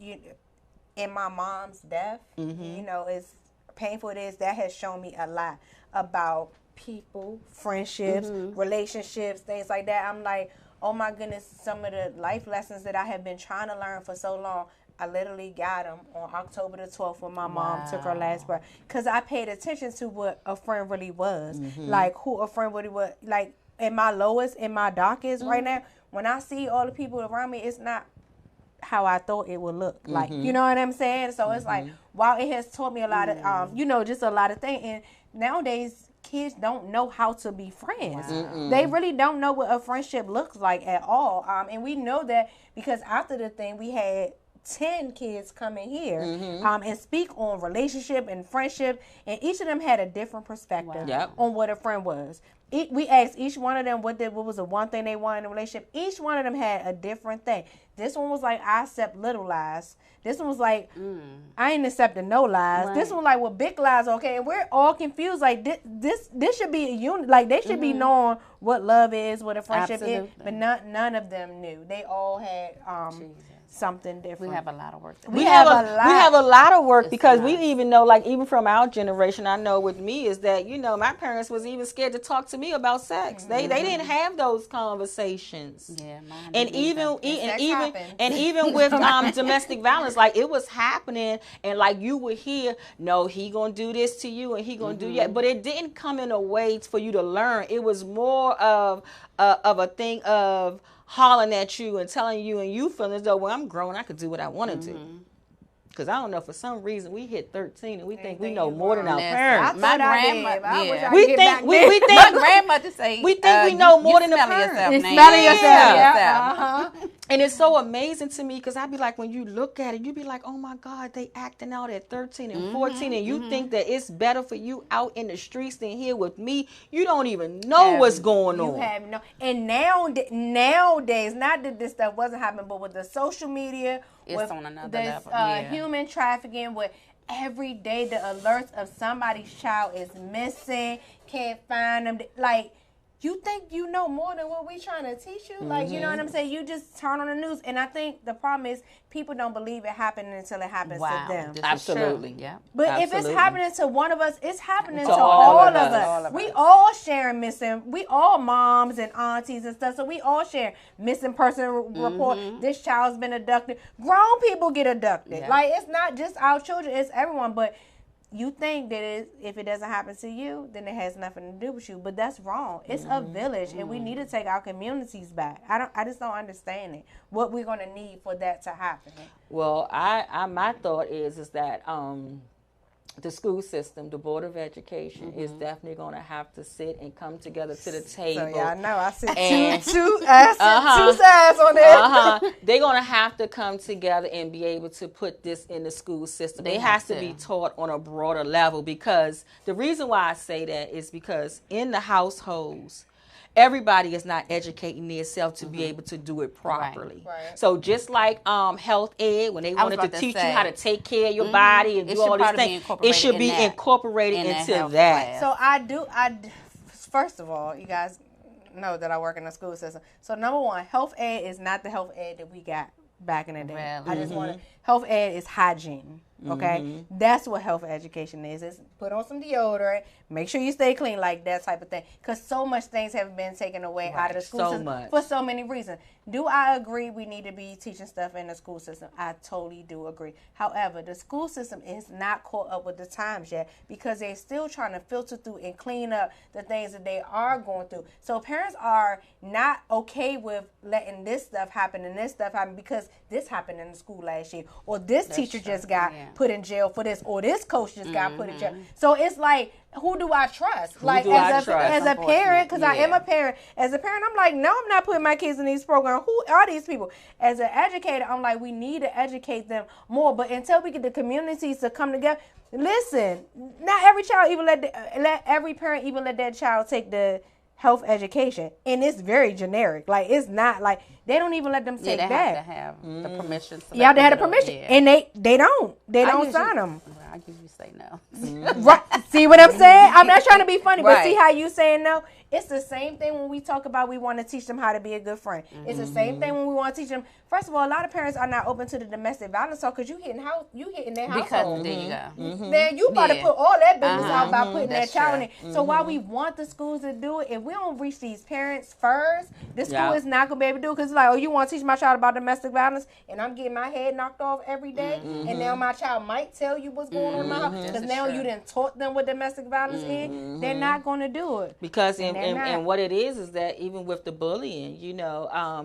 in my mom's death, you know, as painful it is, that has shown me a lot about people, friendships, relationships, things like that. I'm like, oh my goodness, some of the life lessons that I have been trying to learn for so long, I literally got them on October the 12th when my mom took her last breath. Because I paid attention to what a friend really was. Like, who a friend really was. Like, in my lowest, in my darkest right now, when I see all the people around me, it's not how I thought it would look. Like, you know what I'm saying? So it's like, wow, it has taught me a lot of, you know, just a lot of things. And nowadays, kids don't know how to be friends. They really don't know what a friendship looks like at all. And we know that because after the thing, we had 10 kids come in here and speak on relationship and friendship, and each of them had a different perspective on what a friend was. We asked each one of them what was the one thing they wanted in a relationship. Each one of them had a different thing. This one was like, I accept little lies. This one was like, I ain't accepting no lies. This one like, well, big lies, okay. And we're all confused. Like, this should be a unit. Like, they should be knowing what love is, what a friendship is. But none of them knew. They all had something different. We have a lot of work to do. We have a lot of work because we even know, like, even from our generation, I know with me is that, you know, my parents was even scared to talk to me about sex. They didn't have those conversations. Yeah, mine and even with domestic violence, like, it was happening, and like you would hear, no, he gonna do this to you and he gonna do that, but it didn't come in a way for you to learn. It was more of a thing of hollering at you and telling you, and you feeling as though, well, I'm grown, I could do what I want to do. Because I don't know, for some reason we hit 13 and we think we know more than our parents. My grandmother, we think my grandmother say we think we know more than the parents. You're smelling yourself. And it's so amazing to me because I be like, when you look at it, you be like, oh my God, they acting out at 13 and 14, and you think that it's better for you out in the streets than here with me. You don't even know what's going on. You have no. And nowadays, not that this stuff wasn't happening, but with the social media, it's with on another this level. human trafficking, with every day the alerts of somebody's child is missing, can't find them, like. You think you know more than what we trying to teach you? Like, you know what I'm saying? You just turn on the news. And I think the problem is people don't believe it happening until it happens to them. Absolutely. Yeah. But if it's happening to one of us, it's happening to all of us. We all sharing missing. We all moms and aunties and stuff. So we all share missing person report. This child's been abducted. Grown people get abducted. Yeah. Like, it's not just our children. It's everyone. But you think that if it doesn't happen to you, then it has nothing to do with you, but that's wrong. It's a village, and we need to take our communities back. I just don't understand it. What we're gonna need for that to happen. Well, my thought is that the school system, the Board of Education, is definitely going to have to sit and come together to the table. So y'all know I sit two sides on it. They're going to have to come together and be able to put this in the school system. It has to be taught on a broader level, because the reason why I say that is because in the households, everybody is not educating themselves to be able to do it properly. Right. So just like health ed, when they wanted to teach you how to take care of your body and do all these things, it should be incorporated into that. So first of all, you guys know that I work in the school system. So number one, health ed is not the health ed that we got back in the day. Really? I just want to, health ed is hygiene. Okay, that's what health education is. It's put on some deodorant, make sure you stay clean, like that type of thing. Because so much things have been taken away out of the school system for so many reasons. Do I agree we need to be teaching stuff in the school system? I totally do agree. However, the school system is not caught up with the times yet, because they're still trying to filter through and clean up the things that they are going through. So parents are not okay with letting this stuff happen and this stuff happen because this happened in the school last year, or this teacher just got put in jail for this, or this coach just got put in jail. So it's like, who do I trust? As a parent, because I am a parent. As a parent, I'm like, no, I'm not putting my kids in these programs. Who are these people? As an educator, I'm like, we need to educate them more. But until we get the communities to come together, listen, not every child even let every parent even let that child take the health education, and it's very generic. Like, it's not like they don't even let them take that. They have to have the permission. They have the permission, and they don't sign them. I usually say no. Right? See what I'm saying? I'm not trying to be funny, but see how you saying no? It's the same thing when we talk about we want to teach them how to be a good friend. It's the same thing when we want to teach them. First of all, a lot of parents are not open to the domestic violence talk because you hitting their household. Because there you go. Then you about to put all that business out by putting that child in it. So while we want the schools to do it, if we don't reach these parents first, the school is not going to be able to do it, because it's like, oh, you want to teach my child about domestic violence, and I'm getting my head knocked off every day, and now my child might tell you what's going on in my house, because now you done taught them what domestic violence is. They're not going to do it. Because and what it is that even with the bullying,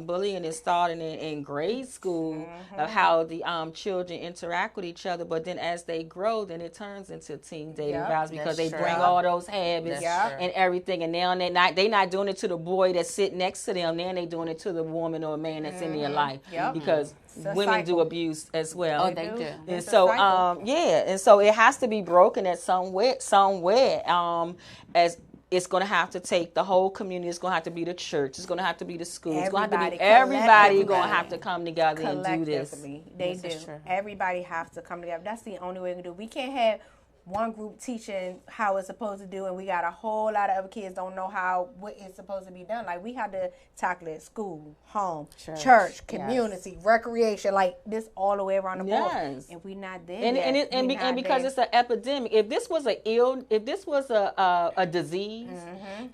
bullying is starting in grade school, of how the children interact with each other, but then as they grow, then it turns into teen dating violence, because they bring all those habits and everything, and now they're not doing it to the boy that's sitting next to them, now they're doing it to the woman or man that's in their life, because women do abuse as well. Oh, they do. And so and so it has to be broken at somewhere as it's going to have to take the whole community. It's going to have to be the church. It's going to have to be the school. It's going to have to be everybody going to have to come together and do this. They do. Everybody has to come together. That's the only way we can do it. We can't have one group teaching how it's supposed to do, and we got a whole lot of other kids don't know what it's supposed to be done. Like, we had to tackle it: school, home, church, community, recreation, like this all the way around the board. And we not there. And because it's an epidemic. If this was a disease,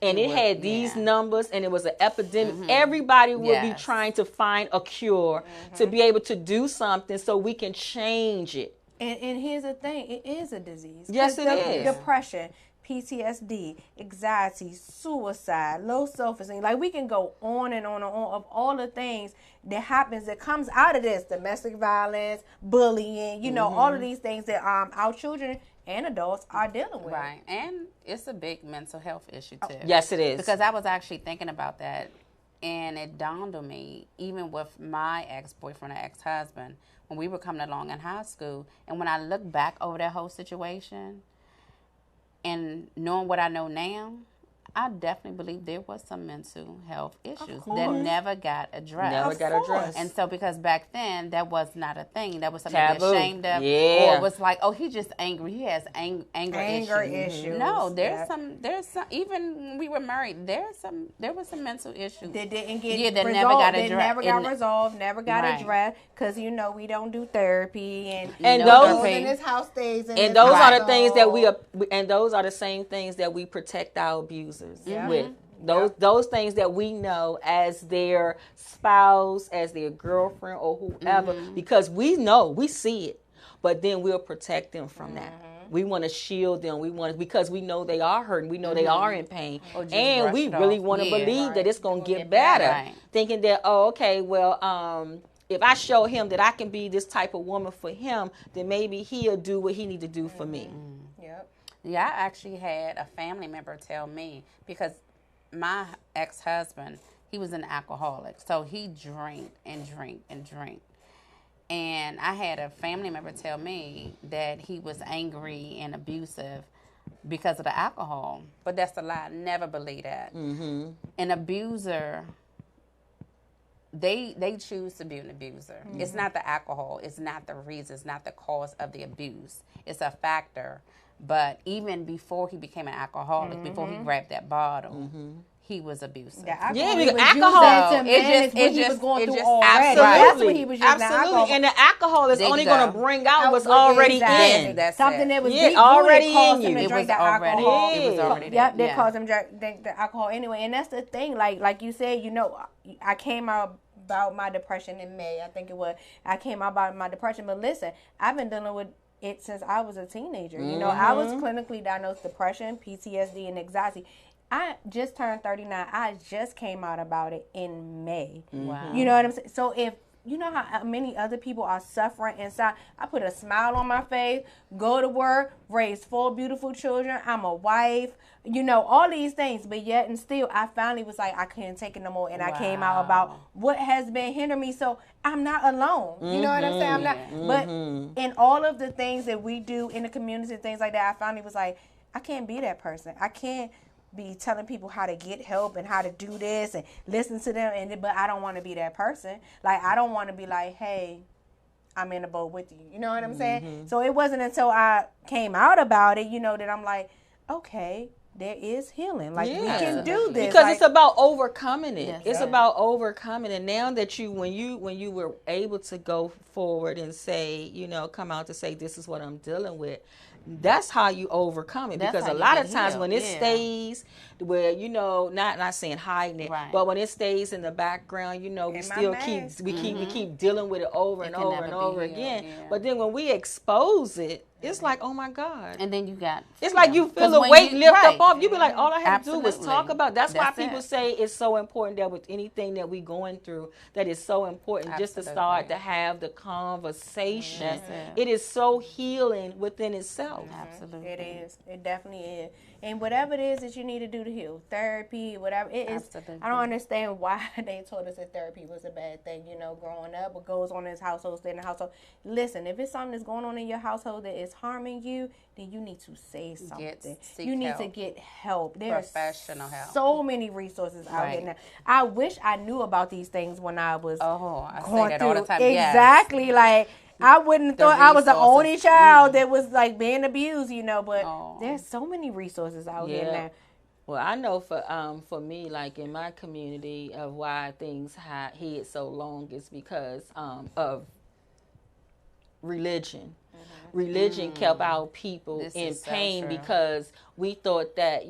and it had these numbers, and it was an epidemic, everybody would be trying to find a cure to be able to do something so we can change it. And here's the thing, it is a disease. Yes, it is. Depression. PTSD, anxiety, suicide, low self-esteem. Like, we can go on and on and on of all the things that happens that comes out of this. Domestic violence, bullying, you know, all of these things that our children and adults are dealing with. Right. And it's a big mental health issue, too. Yes, it is. Because I was actually thinking about that, and it dawned on me, even with my ex-boyfriend or ex-husband, when we were coming along in high school, and when I look back over that whole situation, and knowing what I know now, I definitely believe there was some mental health issues that never got addressed. And so, because back then that was not a thing, that was something to be ashamed of, or it was like, oh, he's just angry. He has anger issues. No, there's some. Even when we were married, there was some mental issues that didn't get that resolved. Never got addressed. Never got resolved. Never got addressed because we don't do therapy and those in this house stays. And those are the things that we are, and those are the same things that we protect our abusers with. Those things that we know as their spouse, as their girlfriend or whoever, because we know, we see it, but then we'll protect them from that. We want to shield them. Because we know they are hurting. We know they are in pain. And we really want to believe that it's going to get better. Thinking that, oh, okay, well, if I show him that I can be this type of woman for him, then maybe he'll do what he need to do for me. Yeah, I actually had a family member tell me, because my ex-husband, he was an alcoholic. So he drank and drank and drank. And I had a family member tell me that he was angry and abusive because of the alcohol. But that's a lie. Never believe that. An abuser, they choose to be an abuser. It's not the alcohol. It's not the reason. It's not the cause of the abuse. It's a factor. But even before he became an alcoholic, before he grabbed that bottle, he was abusive. Because alcohol, he was going through already. Absolutely. That's what he was using. Absolutely. And the alcohol is only going to bring out what's already in. That's something that was already in you. It was already there. Yep, they caused him to drink the alcohol anyway. And that's the thing. Like you said, I came out about my depression in May. I think it was. I came out about my depression. But listen, I've been dealing with it since I was a teenager. I was clinically diagnosed depression, PTSD, and anxiety. I just turned 39. I just came out about it in May. Wow. You know what I'm saying? So if you know how many other people are suffering inside, I put a smile on my face, go to work, raise 4 beautiful children. I'm a wife, all these things. But yet and still, I finally was like, I couldn't take it no more. And I came out about what has been hindering me. So I'm not alone. You know what I'm saying? I'm not. But in all of the things that we do in the community and things like that, I finally was like, I can't be that person. I can't be telling people how to get help and how to do this and listen to them, but I don't want to be that person. Like, I don't want to be like, hey, I'm in the boat with you. You know what I'm saying? So it wasn't until I came out about it, that I'm like, okay, there is healing. Like, we can do this. Because it's about overcoming it. It's about overcoming it. Now that when you were able to go forward and say, come out to say, this is what I'm dealing with, that's how you overcome it. Because a lot of times when it stays where, not saying hiding it, but when it stays in the background, we still keep dealing with it over and over and over again. But then when we expose it, it's like, oh my God. And then you got freedom. It's like you feel the weight lift up off. You be like, all I have to do was talk about. That's why people say it's so important that with anything that we going through, that it's so important just to start to have the conversation. It is so healing within itself. Absolutely. It is. It definitely is. And whatever it is that you need to do to heal, therapy, whatever it is, I don't understand why they told us that therapy was a bad thing, growing up. What goes on in this household, stay in the household. Listen, if it's something that's going on in your household that is harming you, then you need to say something. You need to get help. There's professional help. So many resources out there now. I wish I knew about these things when I was I going say that through. all the time. Exactly. Like, I wouldn't have thought I was the only child that was like being abused, but there's so many resources out here now. Well, I know for me, like in my community, of why things hid so long is because of religion. Religion kept our people in pain because we thought that,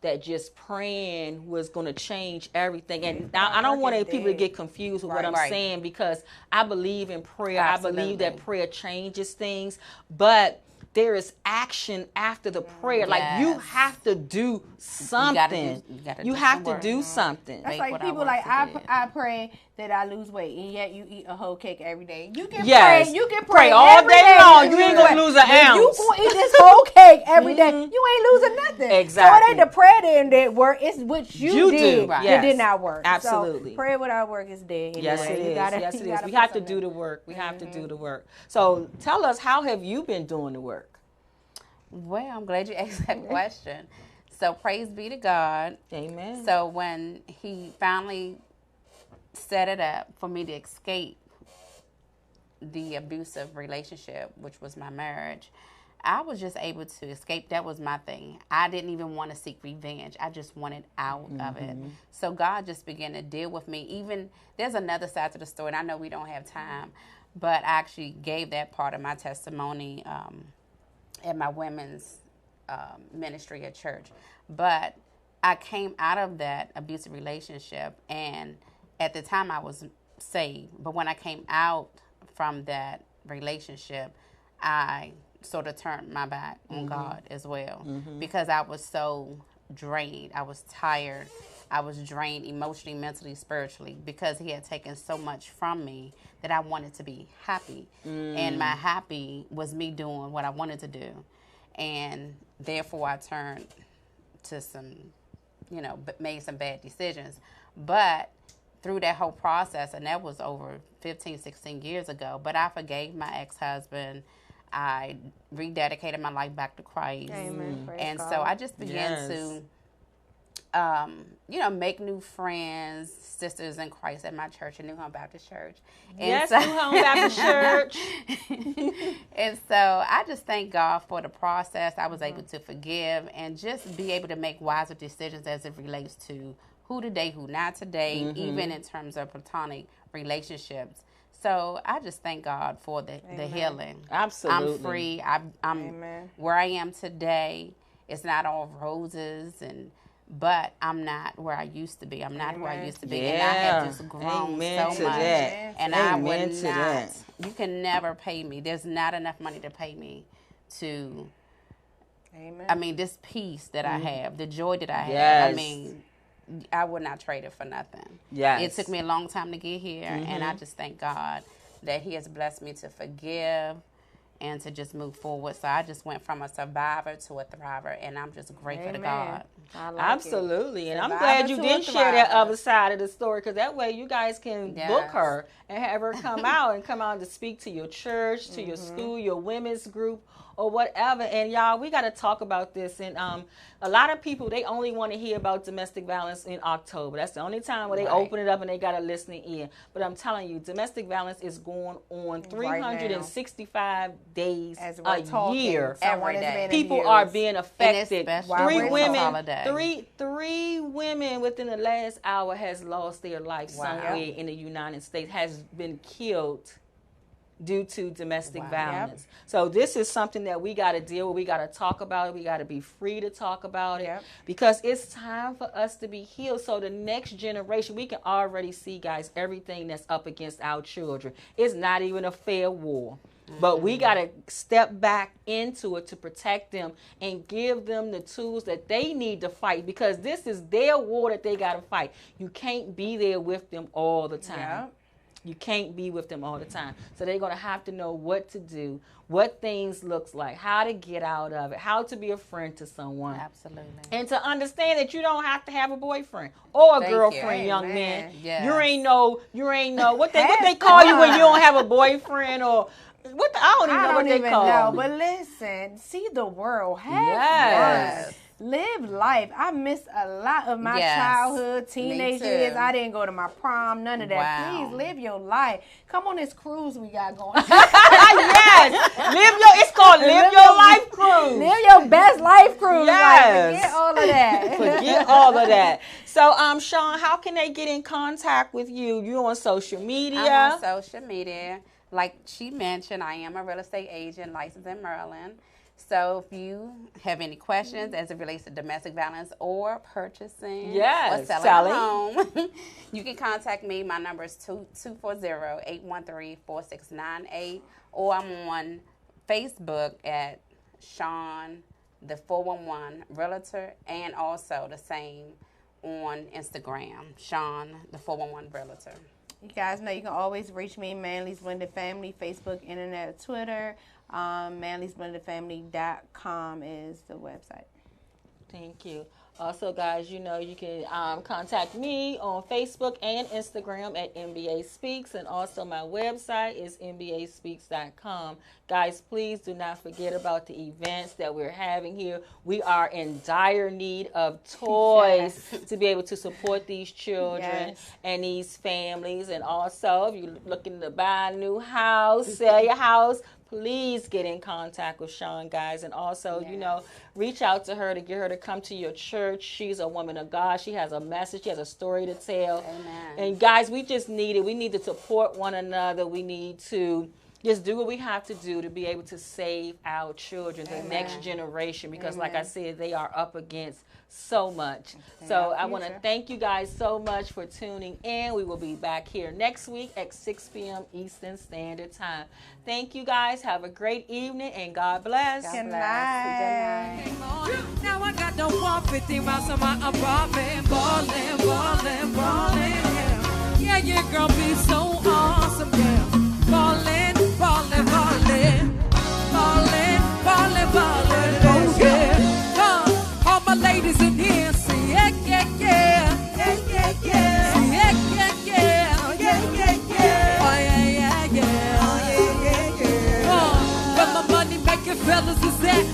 that just praying was going to change everything. And now I don't want people to get confused with what I'm saying, because I believe in prayer. Absolutely. I believe that prayer changes things. But there is action after the prayer. Like you have to do something. You have to do something. That's like people like I pray that I lose weight, and yet you eat a whole cake every day. You can pray. You can pray all day long. You ain't gonna lose an ounce. You gonna eat this whole cake every day. You ain't losing nothing. Exactly. So it ain't the prayer that work. It's what you did that did not work. Absolutely. So prayer without work is dead. Anyway. Yes, it is. Yes, it is. We have to do the work. We have to do the work. So tell us, how have you been doing the work? Well, I'm glad you asked that question. So praise be to God. Amen. So when he finally set it up for me to escape the abusive relationship, which was my marriage, I was just able to escape. That was my thing. I didn't even want to seek revenge. I just wanted out of it. So God just began to deal with me. Even there's another side to the story, and I know we don't have time, but I actually gave that part of my testimony at my women's ministry at church. But I came out of that abusive relationship, and at the time I was saved. But when I came out from that relationship, I sort of turned my back on God as well, because I was so drained. I was tired. I was drained emotionally, mentally, spiritually, because he had taken so much from me that I wanted to be happy. And my happy was me doing what I wanted to do. And therefore I turned to some, made some bad decisions. But through that whole process, and that was over 15, 16 years ago, but I forgave my ex-husband. I rededicated my life back to Christ. Amen. And so I just began to, make new friends, sisters in Christ at my church, at New Home Baptist Church. And New Home Baptist Church. And so I just thank God for the process. I was able to forgive and just be able to make wiser decisions as it relates to who to date, who not to date, even in terms of platonic relationships. So I just thank God for the healing. Absolutely. I'm free. I'm where I am today. It's not all roses, but I'm not where I used to be. I'm not where I used to be. Yeah. And I have just grown so much. That. And I would not. You can never pay me. There's not enough money to pay me to. Amen. I mean, this peace that I have, the joy that I have. I mean, I would not trade it for nothing. Yes. It took me a long time to get here, and I just thank God that he has blessed me to forgive and to just move forward. So I just went from a survivor to a thriver, and I'm just grateful to God. Absolutely. And I'm glad you did share that other side of the story, because that way you guys can book her and have her come out to speak to your church, to your school, your women's group, or whatever. And y'all, we got to talk about this. And a lot of people, they only want to hear about domestic violence in October. That's the only time where they open it up and they got to listen in. But I'm telling you, domestic violence is going on 365 days a year. Every day. People are being affected. Three women within the last hour has lost their life somewhere in the United States, has been killed due to domestic violence. So this is something that we got to deal with. We got to talk about it. We got to be free to talk about it, because it's time for us to be healed. So the next generation, we can already see, guys, everything that's up against our children. It's not even a fair war. But we got to step back into it to protect them and give them the tools that they need to fight, because this is their war that they got to fight. You can't be there with them all the time. You can't be with them all the time. So they're going to have to know what to do, what things looks like, how to get out of it, how to be a friend to someone. Absolutely. And to understand that you don't have to have a boyfriend or a girlfriend, young man. Yes. You ain't know what they call you when you don't have a boyfriend, or I don't even know what they call you. But listen, see the world. Have fun. Live life. I missed a lot of my childhood, teenage years. I didn't go to my prom, none of that. Please live your life. Come on this cruise we got going. It's called Live Your Life Cruise. Live your best life cruise. Yes. Forget all of that. Forget all of that. So, Sean, how can they get in contact with you? You on social media? I'm on social media. Like she mentioned, I am a real estate agent licensed in Maryland. So if you have any questions as it relates to domestic violence or purchasing or selling a home, you can contact me. My number is 240-813-4698, or I'm on Facebook at Sean, the 411 Realtor, and also the same on Instagram, Sean, the 411 Realtor. You guys know you can always reach me, Manly's Blended Family, Facebook, Internet, Twitter. Manly'sBlendedFamily.com is the website. Thank you. Also, guys, you know you can contact me on Facebook and Instagram at NBA Speaks, and also my website is NBASpeaks.com. Guys, please do not forget about the events that we're having here. We are in dire need of toys to be able to support these children and these families. And also, if you're looking to buy a new house, sell your house, please get in contact with Sean, guys. And also, you know, reach out to her to get her to come to your church. She's a woman of God. She has a message. She has a story to tell. Amen. And guys, we just need it. We need to support one another. We need to just do what we have to do to be able to save our children, the next generation, because like I said, they are up against so much. So I want to thank you guys so much for tuning in. We will be back here next week at 6 p.m. Eastern Standard Time. Thank you guys. Have a great evening and God bless. Good night. Now I got the 150 miles of my apartment, ballin', ballin', ballin', yeah. Yeah, girl, be so awesome, yeah. Ballin', ballin', ballin', ballin', ballin', ballin', oh yeah. All my ladies in here, say yeah, yeah, yeah, yeah, yeah, yeah, say yeah, yeah, yeah, oh yeah, yeah, yeah, oh yeah, yeah, yeah, oh yeah, yeah, yeah. Where my money making fellas is at.